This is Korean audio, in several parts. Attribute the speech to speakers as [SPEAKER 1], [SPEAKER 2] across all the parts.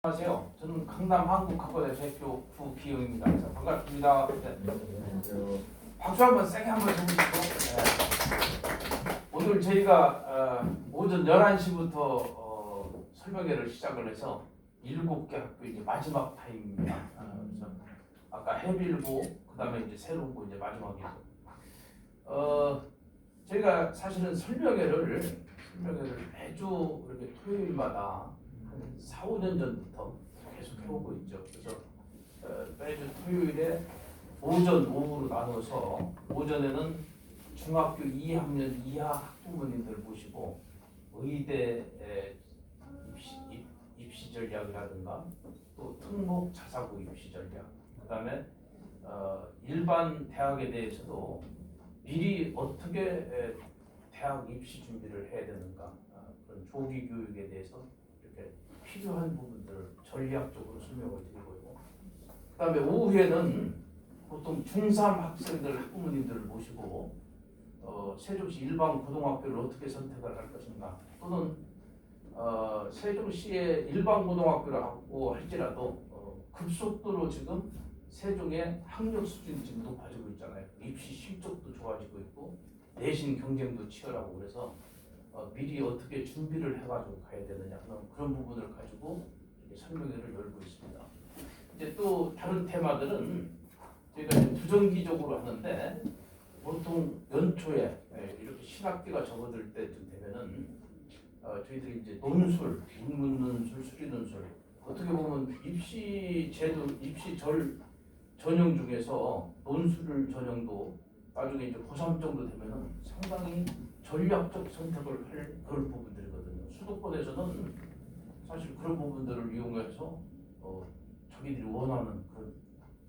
[SPEAKER 1] 안녕하세요. 저는 강남 한국학과대 대표 구기영입니다. 반갑습니다. 네. 박수 한번 세게 한번 쳐주시고 오늘 저희가 오전 11시부터 설명회를 시작을 해서 7개 학교 이제 마지막 타임입니다. 그래서 아까 해빌고 그다음에 이제 새로운고 이제 마지막이죠. 저희가 사실은 설명회를 매주 이렇게 토요일마다 한 4, 5년 전부터 계속 해오고 있죠. 그래서 매주 토요일에 오전, 오후로 나눠서 오전에는 중학교 2학년 이하 학부모님들 모시고 의대 입시 전략이라든가 또 특목 자사고 입시 전략, 그다음에 일반 대학에 대해서도 미리 어떻게 대학 입시 준비를 해야 되는가, 그런 조기 교육에 대해서 이렇게 필요한 부분들을 전략적으로 설명을 드리고요. 그다음에 오후에는 보통 중3 학생들 학부모님들을 모시고 세종시 일반 고등학교를 어떻게 선택을 할 것인가, 또는 세종시의 일반 고등학교라고 할지라도 급속도로 지금 세종의 학력 수준이 지금 높아지고 있잖아요. 입시 실적도 좋아지고 있고 내신 경쟁도 치열하고, 그래서 미리 어떻게 준비를 해가지고 가야 되느냐 그런 부분을 가지고 설명회를 열고 있습니다. 이제 또 다른 테마들은 저희가 부정기적으로 하는데, 보통 연초에 이렇게 신학기가 접어들 때쯤 되면은 저희들이 이제 논술, 인문 논술, 수리 논술, 어떻게 보면 입시 제도, 입시 전형 중에서 논술 전형도 나중에 이제 고3 정도 되면은 상당히 전략적 선택을 할 그런 부분들이거든요. 수도권에서는 사실 그런 부분들을 이용해서 자기들이 원하는 그런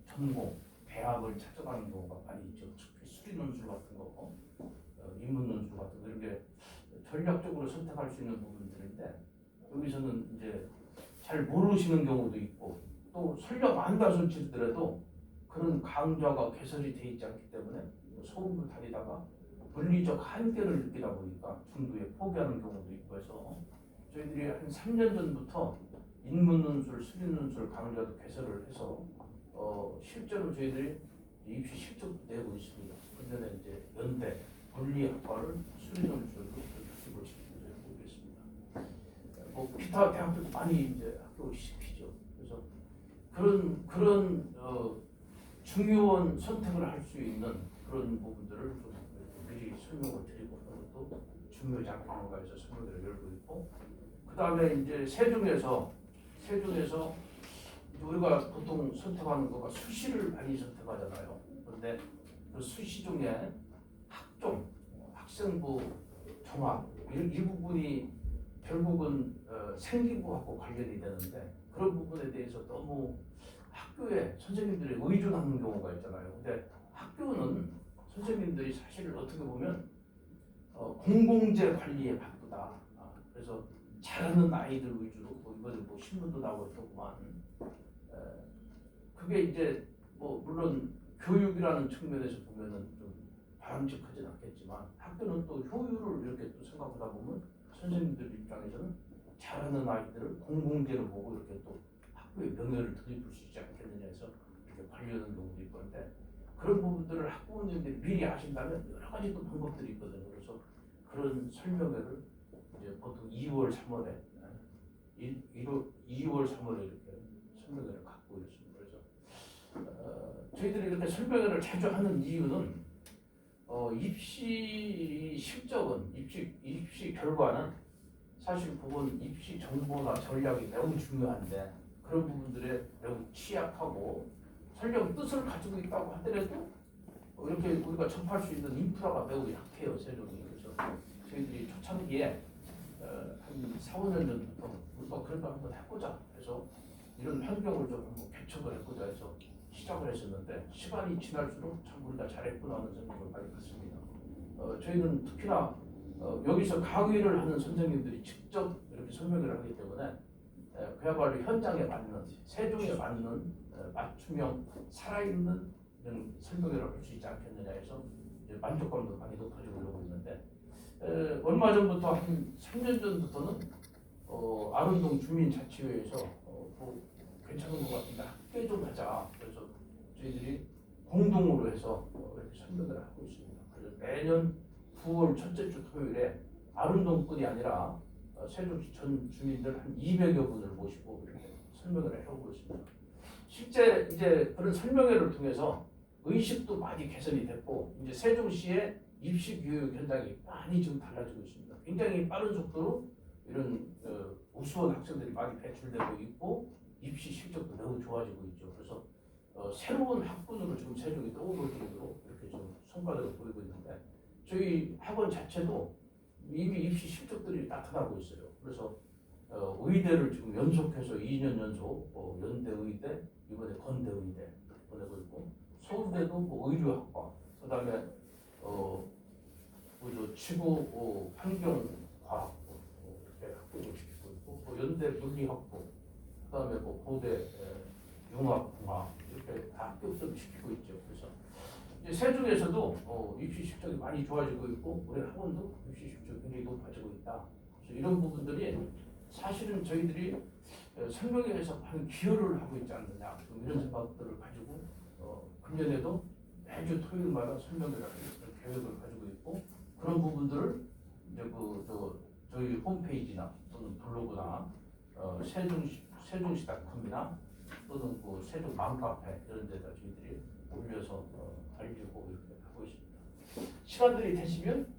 [SPEAKER 1] 전공, 대학을 찾아가는 경우가 많이 있죠. 특히 수리 논술 같은 거, 인문 논술 같은 거, 이런 게 전략적으로 선택할 수 있는 부분들인데, 여기서는 이제 잘 모르시는 경우도 있고, 또 설령 안다손 치더라도 그런 강좌가 개설이 돼 있지 않기 때문에 소음을 다니다가 물리적 한계를 느끼다 보니까 중도에 포기하는 경우도 있고 해서, 저희들이 한 3년 전부터 인문논술, 수리논술 강좌도 개설을 해서 실제로 저희들이 입시 실적도 내고 있습니다. 그전에 이제 연대 물리학과를 수리논술로 기본 시키고 있습니다. 뭐 기타 대학들도 많이 이제 학교 시키죠. 그래서 그런 중요한 선택을 할 수 있는 그런 부분들을 좀 미리 설명을 드리고 하는 것도 중요하지 않겠는가 해서 설명을 열고 있고, 그 다음에 이제 세종에서 우리가 보통 선택하는 거가 수시를 많이 선택하잖아요. 그런데 그 수시 중에 학종, 학생부 종합, 이 부분이 결국은 생기부하고 관련이 되는데, 그런 부분에 대해서 너무 학교에 선생님들이 의존하는 경우가 있잖아요. 근데 학교는 선생님들이 사실 어떻게 보면 공공재 관리에 바쁘다. 그래서 잘하는 아이들 위주로, 이번에 신문도 나오고 있더구만. 그게 이제 물론 교육이라는 측면에서 보면은 좀 바람직하진 않겠지만, 학교는 또 효율을 이렇게 또 생각하다 보면 선생님들 입장에서는 잘하는 아이들을 공공재로 보고 이렇게 또 학교의 명예를 드리블 수 있지 않겠느냐 해서 이렇게 관리하는 경우도 있고, 한데 그런 부분들을 학부모님들이 미리 아신다면 여러 가지 또 방법들이 있거든요. 그래서 그런 설명회를 이제 보통 2월, 3월에 2월, 3월에 이렇게 설명회를 갖고 있습니다. 그래서 저희들이 이렇게 설명회를 자주 하는 이유는 입시 실적은, 입시 결과는 사실 그건 입시 정보나 전략이 매우 중요한데, 그런 부분들에 매우 취약하고, 설령 뜻을 가지고 있다고 하더라도 이렇게 우리가 접할 수 있는 인프라가 매우 약해요, 세종이. 그래서 저희들이 초창기에 한 4, 5년 전부터 우리가 그런 거 한번 해보자 해서 이런 환경을 좀 한번 개척을 해보자 해서 시작을 했었는데, 시간이 지날수록 참 우리가 잘했구나 하는 생각을 많이 갖습니다. 저희는 특히나 여기서 강의를 하는 선생님들이 직접 이렇게 설명을 하기 때문에 그야말로 현장에 맞는, 세종에 맞는 맞춤형 살아있는 이런 설명회를 할 수 있지 않겠느냐 해서 이제 만족감도 많이 높아지고 이러고 있는데, 얼마 전부터 한 3년 전부터는 아른동 주민자치회에서 공동으로 해서 이렇게 설명을 하고 있습니다. 그래서 매년 9월 첫째 주 토요일에 아름동뿐이 아니라 세종시 전 주민들 한 200여 분을 모시고 이렇게 설명을 해오고 있습니다. 실제 이제 그런 설명회를 통해서 의식도 많이 개선이 됐고 이제 세종시의 입시 교육 현장이 많이 좀 달라지고 있습니다. 굉장히 빠른 속도로 이런 우수한 학생들이 많이 배출되고 있고 입시 실적도 매우 좋아지고 있죠. 그래서 새로운 학군으로 지금 세종이 떠오를 정도로 이렇게 좀 성과들을 보이고 있는데 저희 학원 자체도 이미 입시 실적들이 나타나고 있어요. 그래서 의대를 지금 연속해서 2년 연속 연대 의대, 이번에 건대 의대 보내고 있고 서울대도 뭐 의료학과, 그다음에 지구 환경과학 이렇게 학부를 시키고 있고 연대 물리학부, 그다음에 고대 융합공학 이렇게 다 학교들을 시키고 있죠. 그래서 이제 세종에서도 입시 실적이 많이 좋아지고 있고 우리 학원도 입시 실적이 굉장히 높아지고 있다. 그래서 이런 부분들이 사실은 저희들이 설명회에서 많은 기여를 하고 있지 않느냐 이런 생각들을 가지고 금년에도 매주 토요일마다 설명회를 하는 계획을 가지고 있고 그런 부분들을 이제 저희 홈페이지나 또는 블로그나 세종시닷컴이나 또는 세종 맘카페 이런 데다 저희들이 올려서 알리고 이렇게 하고 있습니다. 시간들이 되시면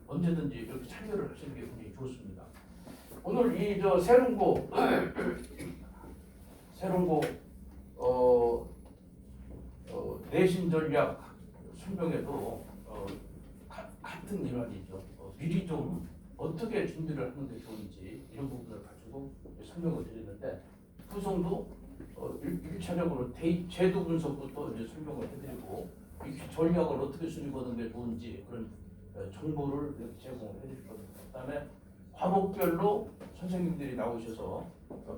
[SPEAKER 1] 언제든지 이렇게 참여를 하시는 게 굉장히 좋습니다. 오늘 이 세롱고 내신 전략 설명회도 같은 일환이죠. 미리 좀 어떻게 준비를 하는 게 좋은지 이런 부분을 가지고 설명을 드리는데 후송도 1차적으로 제도 분석부터 이제 설명을 해드리고 이 전략을 어떻게 수립하는 게 좋은지 그런 정보를 이렇게 제공을 해드릴 겁니다. 그다음에 과목별로 선생님들이 나오셔서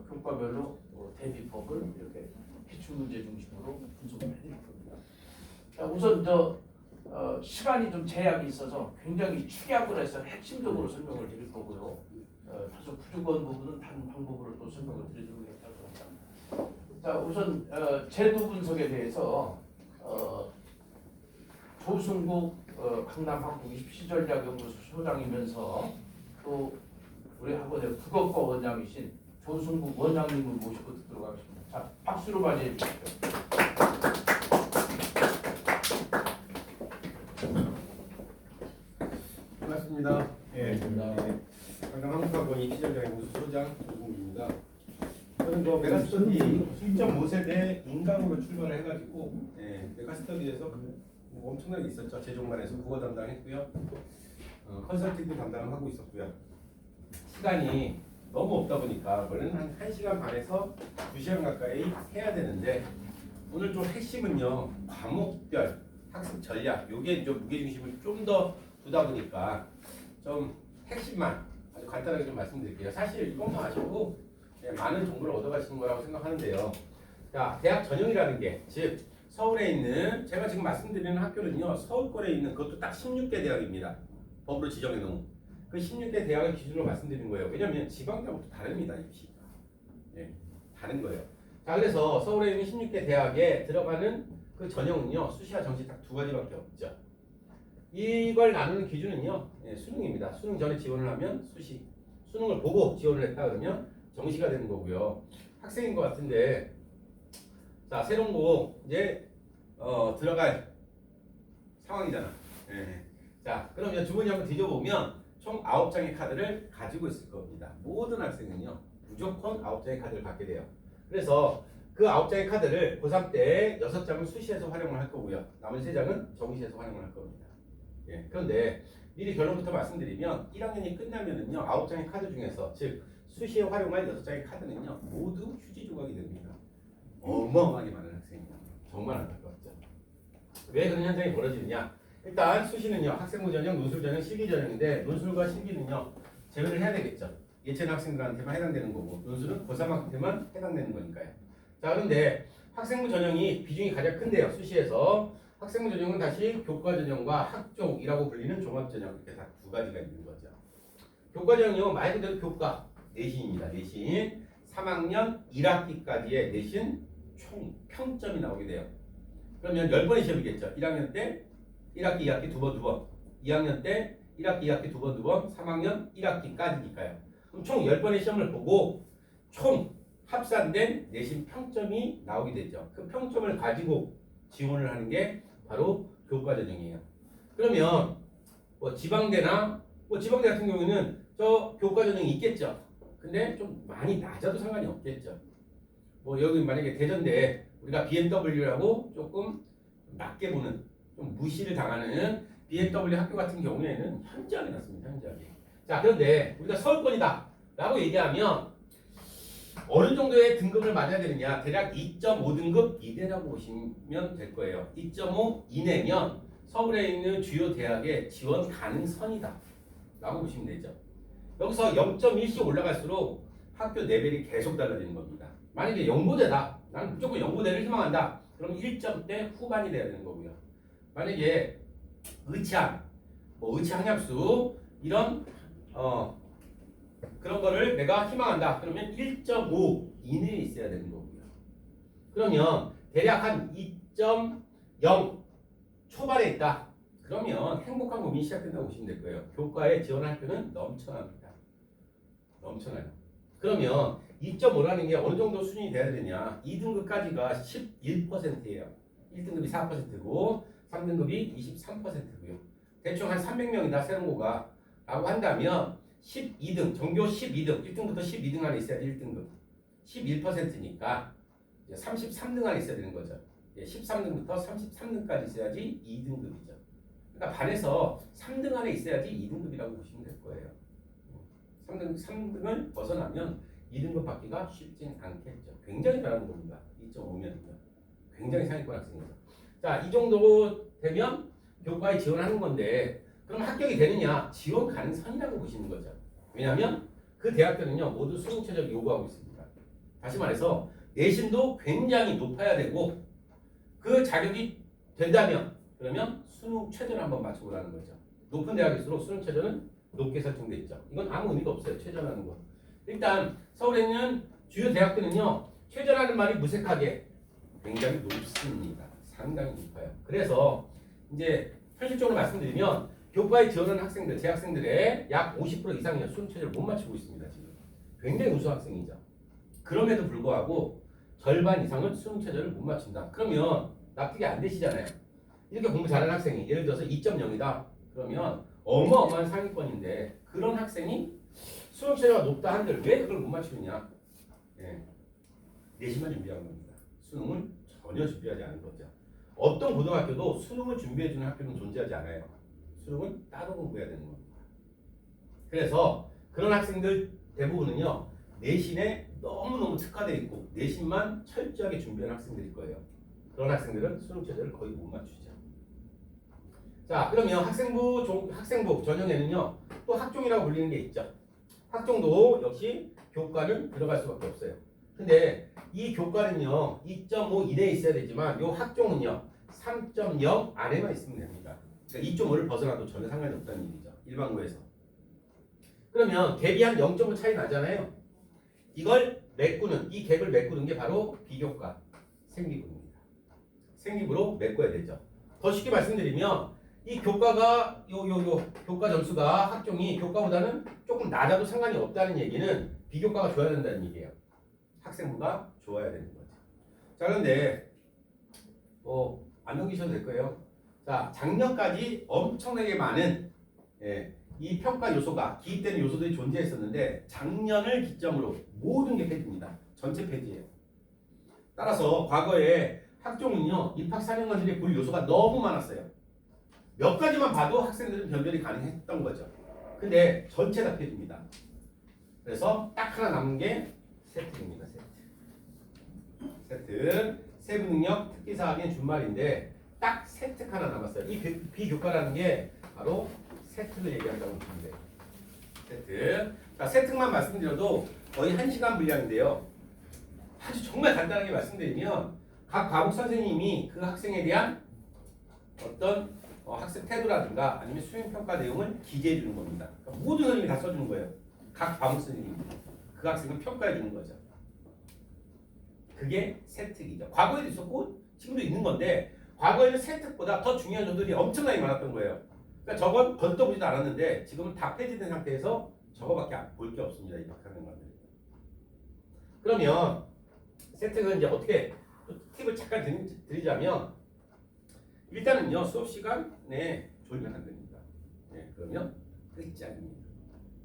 [SPEAKER 1] 교과별로 대비법을 이렇게 기출문제 중심으로 분석을 해드릴 겁니다. 자, 우선 시간이 좀 제약이 있어서 굉장히 축약을 해서 핵심적으로 설명을 드릴 거고요. 다소 부족한 부분은 다른 방법으로 또 설명을 드리도록 하겠습니다. 자, 우선 제도 분석에 대해서 조승국 강남학부 입시전략연구소 소장이면서 또 우리 학원의 국어과 원장이신 조승국 원장님을 모시고 듣도록 하겠습니다. 자, 박수로 맞이해 주십시오.
[SPEAKER 2] 반갑습니다. 강남학부학원 입시전략연구소 소장 조승국입니다. 저는 메가스터디 1.5세대 인강으로 출발을 해가지고 메가스터디에서 엄청나게 있었죠. 재종반에서 국어 담당했고요. 컨설팅도 담당하고 있었고요. 시간이 너무 없다 보니까 원래는 한 1시간 반에서 2시간 가까이 해야 되는데 오늘 좀 핵심은요. 과목별 학습 전략 요게 좀 무게중심을 좀 더 두다 보니까 좀 핵심만 아주 간단하게 좀 말씀드릴게요. 사실 이것만 아셔도 많은 정보를 얻어가시는 거라고 생각하는데요. 자, 대학 전형이라는 게 즉 서울에 있는 제가 지금 말씀드리는 학교는요. 서울권에 있는 그것도 딱 16개 대학입니다. 법으로 지정해 놓은 그 16개 대학을 기준으로 말씀드리는 거예요. 왜냐하면 지방대학부터 다릅니다. 입시. 다른 거예요. 자, 그래서 서울에 있는 16개 대학에 들어가는 그 전형은요. 수시와 정시 딱 두 가지밖에 없죠. 이걸 나누는 기준은요. 수능입니다. 수능 전에 지원을 하면 수시. 수능을 보고 지원을 했다 그러면 정시가 되는 거고요. 학생인 것 같은데 자, 세롱고 이제 들어갈 상황이잖아. 자, 그러면 주머니 한번 뒤져보면 총 9장의 카드를 가지고 있을 겁니다. 모든 학생은요. 무조건 9장의 카드를 갖게 돼요. 그래서 그 9장의 카드를 고3 때 6장은 수시에서 활용을 할 거고요. 나머지 3장은 정시에서 활용을 할 겁니다. 그런데 미리 결론부터 말씀드리면 1학년이 끝나면은요. 9장의 카드 중에서 즉 수시에 활용할 6장의 카드는요. 모두 휴지 조각이 됩니다. 어마어마하게 많은 학생입니다. 정말 안타깝죠. 왜 그런 현상이 벌어지느냐? 일단 수시는요. 학생부 전형, 논술 전형, 실기 전형인데 논술과 실기는요. 제외를 해야 되겠죠. 예체능 학생들한테만 해당되는 거고 논술은 고3한테만 해당되는 거니까요. 자, 그런데 학생부 전형이 비중이 가장 큰데요. 수시에서 학생부 전형은 다시 교과 전형과 학종이라고 불리는 종합 전형 이렇게 다 두 가지가 있는 거죠. 교과 전형은요. 말 그대로 교과 내신입니다. 내신 3학년 1학기까지의 내신 총 평점이 나오게 돼요. 그러면 10번의 시험이겠죠. 1학년 때 1학기, 2학기 두 번, 2학년 때 1학기, 2학기 두 번, 3학년 1학기까지니까요. 그럼 총 10번의 시험을 보고 총 합산된 내신 평점이 나오게 되죠. 그 평점을 가지고 지원을 하는 게 바로 교과전형이에요. 그러면 뭐 지방대나 지방대 같은 경우에는 저 교과전형이 있겠죠. 근데 좀 많이 낮아도 상관이 없겠죠. 뭐 여기 만약에 대전대 우리가 BMW라고 조금 낮게 보는 좀 무시를 당하는 BMW 학교 같은 경우에는 현저하게 낮습니다. 현저하게. 자, 그런데 우리가 서울권이다 라고 얘기하면 어느 정도의 등급을 맞아야 되느냐, 대략 2.5등급 이대라고 보시면 될 거예요. 2.5 이내면 서울에 있는 주요 대학에 지원 가능선이다 라고 보시면 되죠. 여기서 0.1씩 올라갈수록 학교 레벨이 계속 달라지는 겁니다. 만약에 연고대다, 나는 무조건 연고대를 희망한다, 그럼 1점대 후반이 돼야 되는 거고요. 만약에 의치항, 의치항약수 이런 그런 거를 내가 희망한다, 그러면 1.5 이내에 있어야 되는 거고요. 그러면 대략 한 2.0 초반에 있다, 그러면 행복한 고민이 시작된다고 보시면 될 거예요. 교과에 지원할 학교는 넘쳐납니다. 넘쳐나요. 그러면 2.5라는 게 어느 정도 수준이 돼야 되냐, 2등급까지가 11%예요. 1등급이 4%고 3등급이 23%고요. 대충 한 300명이다 세ron고가 라고 한다면 12등, 전교 12등, 1등부터 12등 안에 있어야 돼. 1등급 11%니까 33등 안에 있어야 되는 거죠. 13등부터 33등까지 있어야지 2등급이죠. 그러니까 반에서 3등 안에 있어야지 2등급이라고 보시면 될 거예요. 3등을 벗어나면 2등급 받기가 쉽진 않겠죠. 굉장히 잘하는 겁니다. 2.5면이면 굉장히 상위권 학생이죠. 자, 이 정도 되면 교과에 지원하는 건데, 그럼 합격이 되느냐? 지원 가능선이라고 보시는 거죠. 왜냐하면 그 대학들은요 모두 수능 최저를 요구하고 있습니다. 다시 말해서 내신도 굉장히 높아야 되고, 그 자격이 된다면 그러면 수능 최저를 한번 맞춰보라는 거죠. 높은 대학일수록 수능 최저는 높게 설정돼 있죠. 이건 아무 의미가 없어요. 최저라는 거. 일단 서울에 있는 주요 대학들은요 최저라는 말이 무색하게 굉장히 높습니다. 상당히 높아요. 그래서 이제 현실적으로 말씀드리면 교과에 지원하는 학생들, 재학생들의 약 50% 이상이 수능 최저를 못 맞추고 있습니다. 지금 굉장히 우수 학생이죠. 그럼에도 불구하고 절반 이상은 수능 최저를 못 맞춘다. 그러면 납득이 안 되시잖아요. 이렇게 공부 잘하는 학생이 예를 들어서 2.0이다. 그러면 어마어마한 상위권인데 그런 학생이 수능 최저가 높다 한들 왜 그걸 못 맞추느냐? 내신만 준비한 겁니다. 수능을 전혀 준비하지 않은 거죠. 어떤 고등학교도 수능을 준비해주는 학교는 존재하지 않아요. 수능은 따로 공부해야 되는 겁니다. 그래서 그런 학생들 대부분은요 내신에 너무너무 특화되어 있고 내신만 철저하게 준비한 학생들일 거예요. 그런 학생들은 수능 최저를 거의 못 맞추죠. 자, 그러면 학생부 전형에는요 또 학종이라고 불리는 게 있죠. 학종도 역시 교과는 들어갈 수밖에 없어요. 근데 이 교과는요 2.5 이내에 있어야 되지만 이 학종은요 3.0 안에만 있으면 됩니다. 그러니까 2.5를 벗어나도 전혀 상관이 없다는 얘기죠. 일반고에서. 그러면 갭이 한 0.5 차이 나잖아요. 이걸 메꾸는, 이 갭을 메꾸는 게 바로 비교과 생기부입니다. 생기부로 메꿔야 되죠. 더 쉽게 말씀드리면 이 교과가 교과 점수가 학종이 교과보다는 조금 낮아도 상관이 없다는 얘기는 비교과가 좋아야 된다는 얘기예요. 학생부가 좋아야 되는 거죠. 자, 그런데 안 넘기셔도 될 거예요. 자, 작년까지 엄청나게 많은 이 평가 요소가 기입되는 요소들이 존재했었는데 작년을 기점으로 모든 게 폐지입니다. 전체 폐지예요. 따라서 과거에 학종은요 입학 사령관들이 볼 요소가 너무 많았어요. 몇 가지만 봐도 학생들은 변별이 가능했던 거죠. 근데 전체 다 폐지입니다. 그래서 딱 하나 남은 게 세트입니다. 세트 세부능력 특기사학의 준말인데 딱 세특 하나 남았어요. 이 비교과라는 게 바로 세특을 얘기한다고 보시면 돼요. 세특. 자, 세특만 말씀드려도 거의 1시간 분량인데요. 아주 정말 간단하게 말씀드리면 각 과목 선생님이 그 학생에 대한 어떤 학습 태도라든가 아니면 수행평가 내용을 기재해 주는 겁니다. 그러니까 모든 선생님이 다 써주는 거예요. 각 과목 선생님이. 그 학생을 평가해 주는 거죠. 그게 세특이죠. 과거에도 있었고 지금도 있는 건데 과거에는 세특보다 더 중요한 요소들이 엄청나게 많았던 거예요. 그러니까 저건 걷어보지도 않았는데 지금은 다 폐지된 상태에서 저거밖에 볼 게 없습니다. 이 박사님 것들이. 그러면 세특은 이제 어떻게 팁을 잠깐 드리자면 일단은요 수업 시간에 졸면 안 됩니다. 네, 그러면 끝이 아닙니다.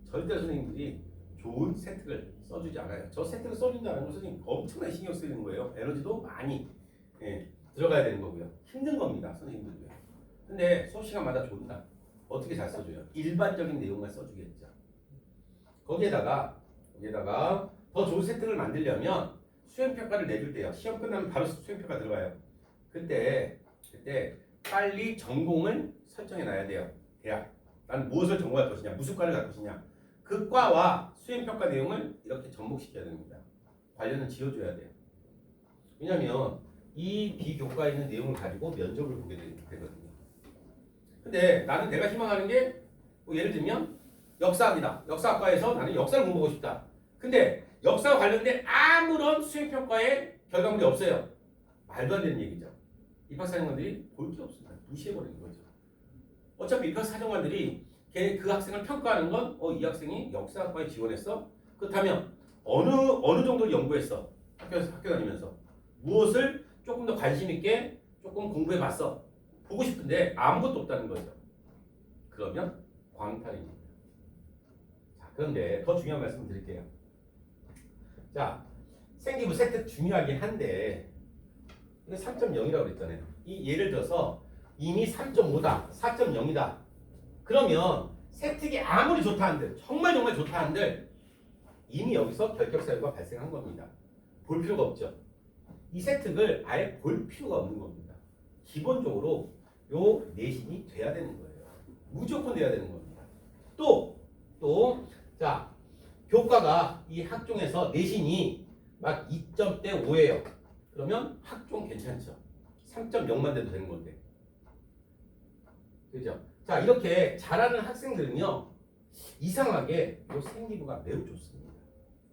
[SPEAKER 2] 절대 선생님들이 좋은 세특을 써주지 않아요. 저 세특을 써준다는 건 선생님 엄청나게 신경 쓰이는 거예요. 에너지도 많이 들어가야 되는 거고요. 힘든 겁니다. 선생님들도요. 근데 수업 시간마다 존나 어떻게 잘 써줘요? 일반적인 내용만 써주겠죠. 거기에다가 더 좋은 세특을 만들려면 수행평가를 내줄 때요. 시험 끝나면 바로 수행평가 들어가요. 그때 빨리 전공을 설정해 놔야 돼요. 대학. 나는 무엇을 전공할 것이냐, 무슨 과를 갈 것이냐. 그 과와 수행평가 내용을 이렇게 접목시켜야 됩니다. 관련은 지어줘야 돼요. 왜냐하면 이 비교과에 있는 내용을 가지고 면접을 보게 되거든요. 근데 나는 내가 희망하는 게 뭐 예를 들면 역사학이다. 역사학과에서 나는 역사를 공부하고 싶다. 근데 역사와 관련된 아무런 수행평가의 결과물이 없어요. 말도 안 되는 얘기죠. 입학사정관들이 볼 게 없습니다. 무시해버리는 거죠. 어차피 입학사정관들이 그 학생을 평가하는 건 이 학생이 역사학과에 지원했어? 그렇다면 어느 정도 연구했어? 학교 다니면서 무엇을 조금 더 관심 있게 조금 공부해봤어? 보고 싶은데 아무것도 없다는 거죠. 그러면 광탈입니다. 자, 그런데 더 중요한 말씀 드릴게요. 자, 생기부 세특 중요하긴 한데 이거 3.0이라고 그랬잖아요. 이 예를 들어서 이미 3.5다, 4.0이다. 그러면 세특이 아무리 좋다 한들, 정말 좋다 한들 이미 여기서 결격사유가 발생한 겁니다. 볼 필요가 없죠. 이 세특을 아예 볼 필요가 없는 겁니다. 기본적으로 요 내신이 돼야 되는 거예요. 무조건 돼야 되는 겁니다. 자, 교과가 이 학종에서 내신이 막 2점대 5예요. 그러면 학종 괜찮죠. 3.0만 돼도 되는 건데. 그죠? 자, 이렇게 잘하는 학생들은요, 이상하게 이 생리부가 매우 좋습니다.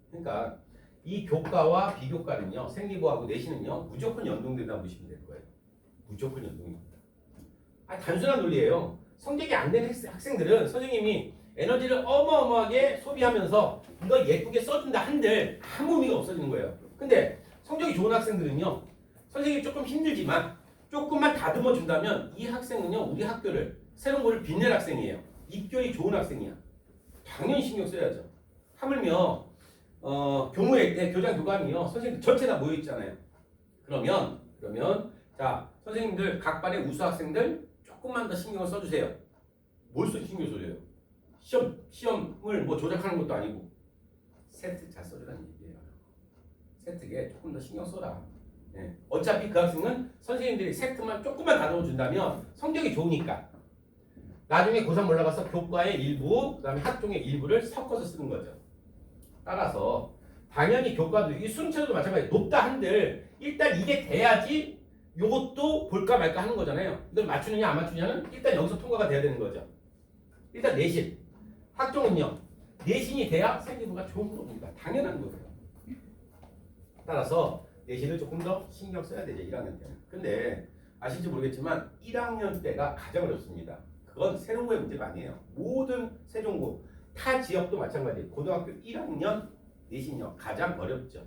[SPEAKER 2] 그러니까 이 교과와 비교과는요, 생리부하고 내신은요, 무조건 연동된다고 보시면 될 거예요. 무조건 연동입니다. 단순한 논리예요. 성적이 안 되는 학생들은 선생님이 에너지를 어마어마하게 소비하면서 이거 예쁘게 써준다 한들 아무 의미가 없어지는 거예요. 근데 성적이 좋은 학생들은요, 선생님이 조금 힘들지만 조금만 다듬어 준다면 이 학생은요, 우리 학교를 새로운 거를 빛낼 학생이에요. 입결이 좋은 학생이야. 당연히 신경 써야죠. 하물며 교무회 때 교장 교감이요, 선생님들 전체 다 모여 있잖아요. 그러면 자, 선생님들 각 반의 우수 학생들 조금만 더 신경을 써주세요. 뭘 신경 써줘요? 시험을 뭐 조작하는 것도 아니고 세특 잘 써주라는 얘기예요. 세특에 조금 더 신경 써라. 네. 어차피 그 학생은 선생님들이 세특만 조금만 다듬어 준다면 성적이 좋으니까 나중에 고3 올라가서 교과의 일부, 그 다음에 학종의 일부를 섞어서 쓰는 거죠. 따라서 당연히 교과도 이 순체도 마찬가지 높다 한들 일단 이게 돼야지 요것도 볼까 말까 하는 거잖아요. 이걸 맞추느냐 안 맞추느냐는 일단 여기서 통과가 돼야 되는 거죠. 일단 내신. 학종은요, 내신이 돼야 생기부가 좋은 겁니다. 당연한 거예요. 따라서 내신을 조금 더 신경 써야 되죠, 1학년 때는. 근데 아실지 모르겠지만 1학년 때가 가장 어렵습니다. 그건 세종고의 문제가 아니에요. 모든 세종고, 타 지역도 마찬가지예요. 고등학교 1학년 내신이요, 가장 어렵죠.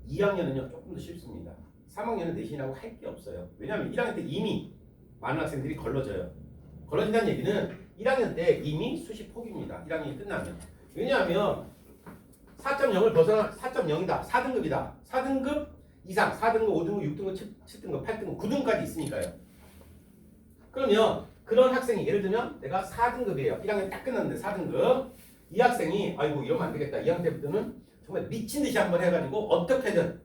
[SPEAKER 2] 2학년은요, 조금 더 쉽습니다. 3학년은 내신이라고 할 게 없어요. 왜냐하면 1학년 때 이미 많은 학생들이 걸러져요. 걸러진다는 얘기는 1학년 때 이미 수시 포기입니다. 1학년이 끝나면. 왜냐하면 4.0을 벗어나 4.0이다. 4등급이다. 4등급 이상, 4등급, 5등급, 6등급, 7등급, 8등급, 9등급까지 있으니까요. 그러면 그런 학생이 예를 들면 내가 4등급이에요. 1학년 딱 끝났는데 4등급. 이 학생이 아이고 이러면 안 되겠다. 2학년 때부터는 정말 미친 듯이 한번 해가지고 어떻게든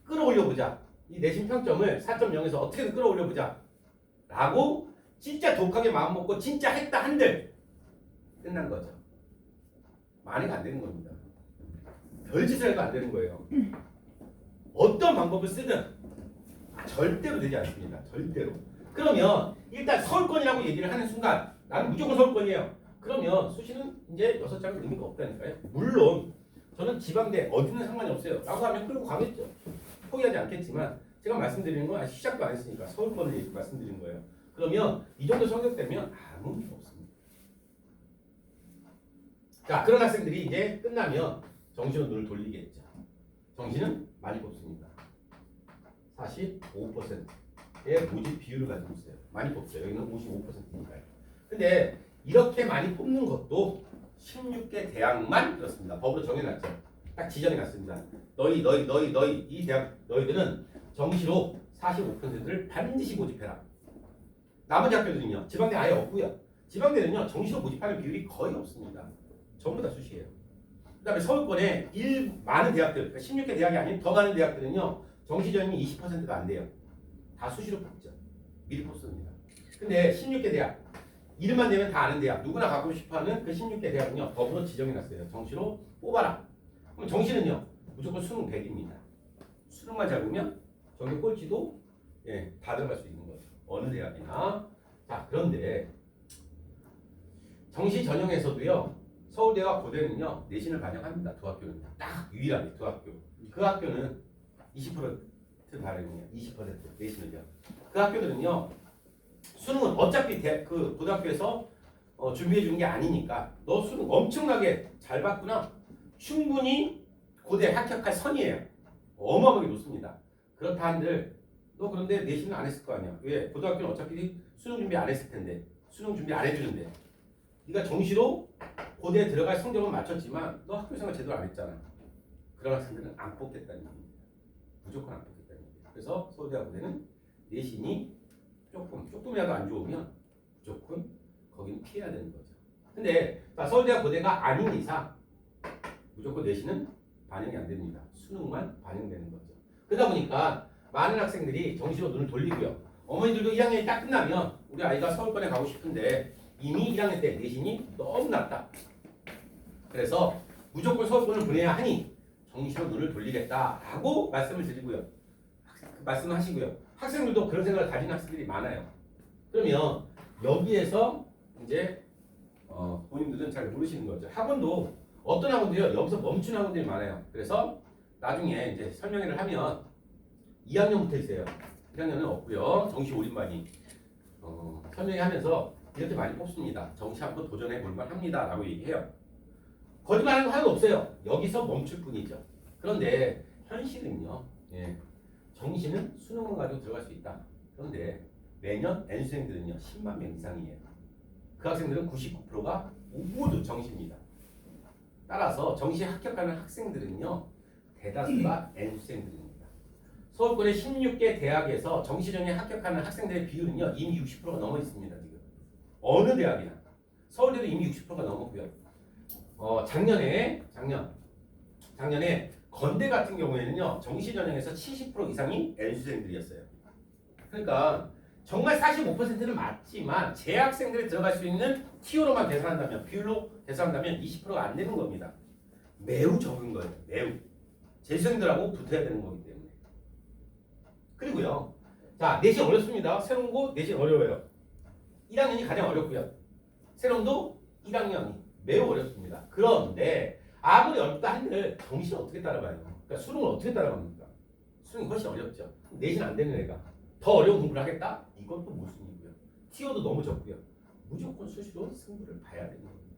[SPEAKER 2] 끌어올려보자. 이 내신 평점을 4.0에서 어떻게든 끌어올려보자. 라고 진짜 독하게 마음먹고 진짜 했다 한들 끝난 거죠. 만회가 안 되는 겁니다. 별짓을 해도 안 되는 거예요. 어떤 방법을 쓰든 절대로 되지 않습니다. 절대로. 그러면 일단 서울권이라고 얘기를 하는 순간 나는 무조건 서울권이에요. 그러면 수시는 이제 6장은 의미가 없다니까요. 물론 저는 지방대 어디는 상관이 없어요. 라고 하면 끌고 가겠죠. 포기하지 않겠지만 제가 말씀드리는 건 아직 시작도 안 했으니까 서울권을 이렇게 말씀드리는 거예요. 그러면 이 정도 성적되면 아무 의미가 없습니다. 자, 그런 학생들이 이제 끝나면 정시로 눈을 돌리겠죠. 정시는 많이 뽑습니다. 45%의 모집 비율을 가지고 있어요. 많이 뽑죠. 여기는 55%니까요. 근데 이렇게 많이 뽑는 것도 16개 대학만 그렇습니다. 법으로 정해놨죠. 딱 지정해놨습니다. 너희 이 대학 너희들은 정시로 45%를 반드시 모집해라. 나머지 학교들은요. 지방대 아예 없고요. 지방대는요. 정시로 모집하는 비율이 거의 없습니다. 전부 다 수시예요. 그다음에 서울권에 많은 대학들, 그러니까 16개 대학이 아닌 더 많은 대학들은요. 정시 전형이 20%가 안 돼요. 다 수시로 뽑죠. 미리 뽑습니다. 근데 16개 대학 이름만 되면 다 아는 대학 누구나 가고 싶어하는 그 16개 대학은요. 법으로 지정해놨어요. 정시로 뽑아라. 그럼 정시는요. 무조건 수능 100입니다. 수능만 잡으면 정시 꼴찌도 다 들어갈 수 있는 거죠. 어느 대학이나. 자, 그런데 정시 전형에서도요. 서울대와 고대는요. 내신을 반영합니다. 두 학교는 딱 유일하게 두 학교. 그 학교는 20% 반영이에요. 20% 내신을요. 그 학교들은요. 수능은 어차피 그 고등학교에서 준비해 주는 게 아니니까 너 수능 엄청나게 잘 봤구나. 충분히 고대 합격할 선이에요. 어마어마하게 높습니다. 그렇다 한들 너 그런데 내신을 안 했을 거 아니야. 왜? 고등학교는 어차피 수능 준비 안 했을 텐데 수능 준비 안 해주는데 네가 정시로 고대에 들어갈 성적은 맞췄지만 너 학교 생활 제대로 안 했잖아. 그런 학생들은 안 뽑겠다는 얘기입니다. 무조건 안 뽑겠다는 얘기예요. 그래서 서울대와 고대는 내신이 조금이라도 안 좋으면 무조건 거기는 피해야 되는 거죠. 근데 서울대와 고대가 아닌 이상 무조건 내신은 반영이 안 됩니다. 수능만 반영되는 거죠. 그러다 보니까 많은 학생들이 정시로 눈을 돌리고요. 어머니들도 1학년이 딱 끝나면 우리 아이가 서울권에 가고 싶은데 이미 1학년 때 내신이 너무 낮다. 그래서 무조건 서울권을 보내야 하니 정시로 눈을 돌리겠다라고 말씀을 드리고요. 말씀을 하시고요. 학생들도 그런 생각을 가진 학생들이 많아요. 그러면 여기에서 이제 본인들은 잘 모르시는 거죠. 학원도 어떤 학원들이요? 여기서 멈춘 학원들이 많아요. 그래서 나중에 이제 설명회를 하면 2학년부터 있어요. 1학년은 없고요. 정시 올인반이 설명회 하면서 이렇게 많이 뽑습니다. 정시 한번 도전해 볼만 합니다. 라고 얘기해요. 거짓말하는 거 하나도 없어요. 여기서 멈출 뿐이죠. 그런데 현실은요. 정시는 수능만 가지고 들어갈 수 있다. 그런데 매년 N수생들은요 10만 명 이상이에요. 그 학생들은 99%가 모두 정시입니다. 따라서 정시에 합격하는 학생들은요 대다수가 N수생들입니다. 서울권의 16개 대학에서 정시전형에 합격하는 학생들의 비율은요 이미 60%가 넘어 있습니다. 지금 어느 대학이나 서울대도 이미 60%가 넘었고요. 작년에 건대 같은 경우에는요 정시 전형에서 70% 이상이 N수생들이었어요. 그러니까 정말 45%는 맞지만 재학생들이 들어갈 수 있는 티오로만 계산한다면 비율로 계산한다면 20%가 안 되는 겁니다. 매우 적은 거예요. 매우 재수생들하고 붙어야 되는 거기 때문에. 그리고요. 자 내신 어렵습니다. 세론고 내신 어려워요. 1학년이 가장 어렵고요. 세론도 1학년이 매우 어렵습니다. 그런데 아무리 어렵다 한들 정시는 어떻게 따라가요? 그러니까 수능을 어떻게 따라갑니까? 수능이 훨씬 어렵죠. 내신 안 되는 애가 더 어려운 공부를 하겠다? 이것도 모순이고요. 티오도 너무 적고요. 무조건 수시로 승부를 봐야 되는 겁니다.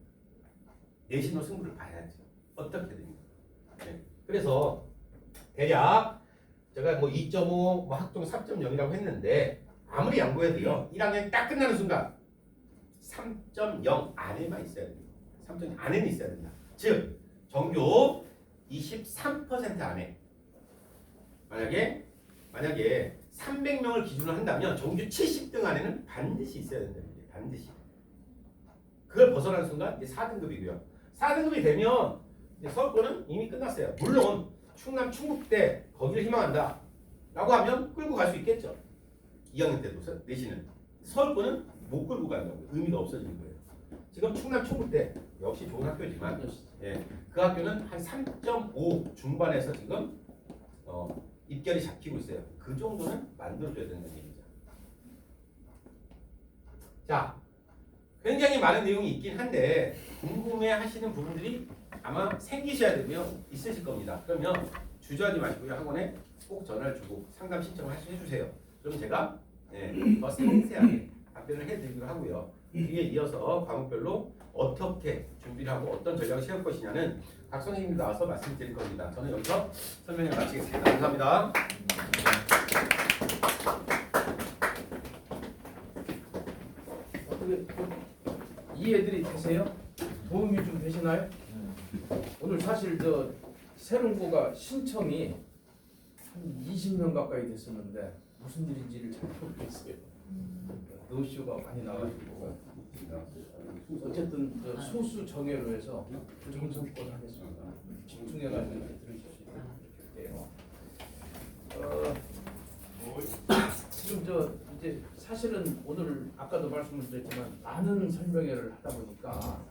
[SPEAKER 2] 내신으로 승부를 봐야죠. 어떻게 됩니까? 그래서 대략 제가 뭐 2.5, 학종 3.0이라고 했는데 아무리 양보해도요. 1학년이 딱 끝나는 순간 3.0 안에만 있어야 됩니다. 3.0 안에는 있어야 된다. 즉 정교 23% 안에 만약에 300명을 기준으로 한다면 정규 70등 안에는 반드시 있어야 된다는 거예요. 반드시. 그걸 벗어나는 순간 이제 4등급이고요. 4등급이 되면 이제 서울권은 이미 끝났어요. 물론 충남 충북대 거기를 희망한다 라고 하면 끌고 갈 수 있겠죠. 2학년 때도 내신은. 서울권은 못 끌고 간다고요. 의미가 없어지는 거예요. 지금 충남 충북대 역시 좋은 학교지만 그 학교는 한 3.5 중반에서 지금 입결이 잡히고 있어요. 그 정도는 만들어줘야 된다는 얘기죠. 자, 굉장히 많은 내용이 있긴 한데 궁금해하시는 부분들이 아마 생기셔야 되고요. 있으실 겁니다. 그러면 주저하지 마시고요. 학원에 꼭 전화를 주고 상담 신청을 해주세요. 그럼 제가 더 상세하게 답변을 해드리기로 하고요. 뒤에 이어서 과목별로 어떻게 준비를 하고 어떤 전략을 세울 것이냐는 각 선생님이 나와서 말씀드릴 겁니다. 저는 여기서 설명을 마치겠습니다. 감사합니다.
[SPEAKER 1] 어떻게 이해들이 되세요? 도움이 좀 되시나요? 오늘 사실 저 새롱고가 신청이 한 20명 가까이 됐었는데 무슨 일인지를 잘 모르겠어요. 노쇼가 많이 나가지고 어쨌든 저 소수 정예로 해서 정성껏 하겠습니다. 집중해가지고 이렇게 들으실 수 있게요. 지금 저 이제 사실은 오늘 아까도 말씀을 드렸지만 많은 설명회를 하다 보니까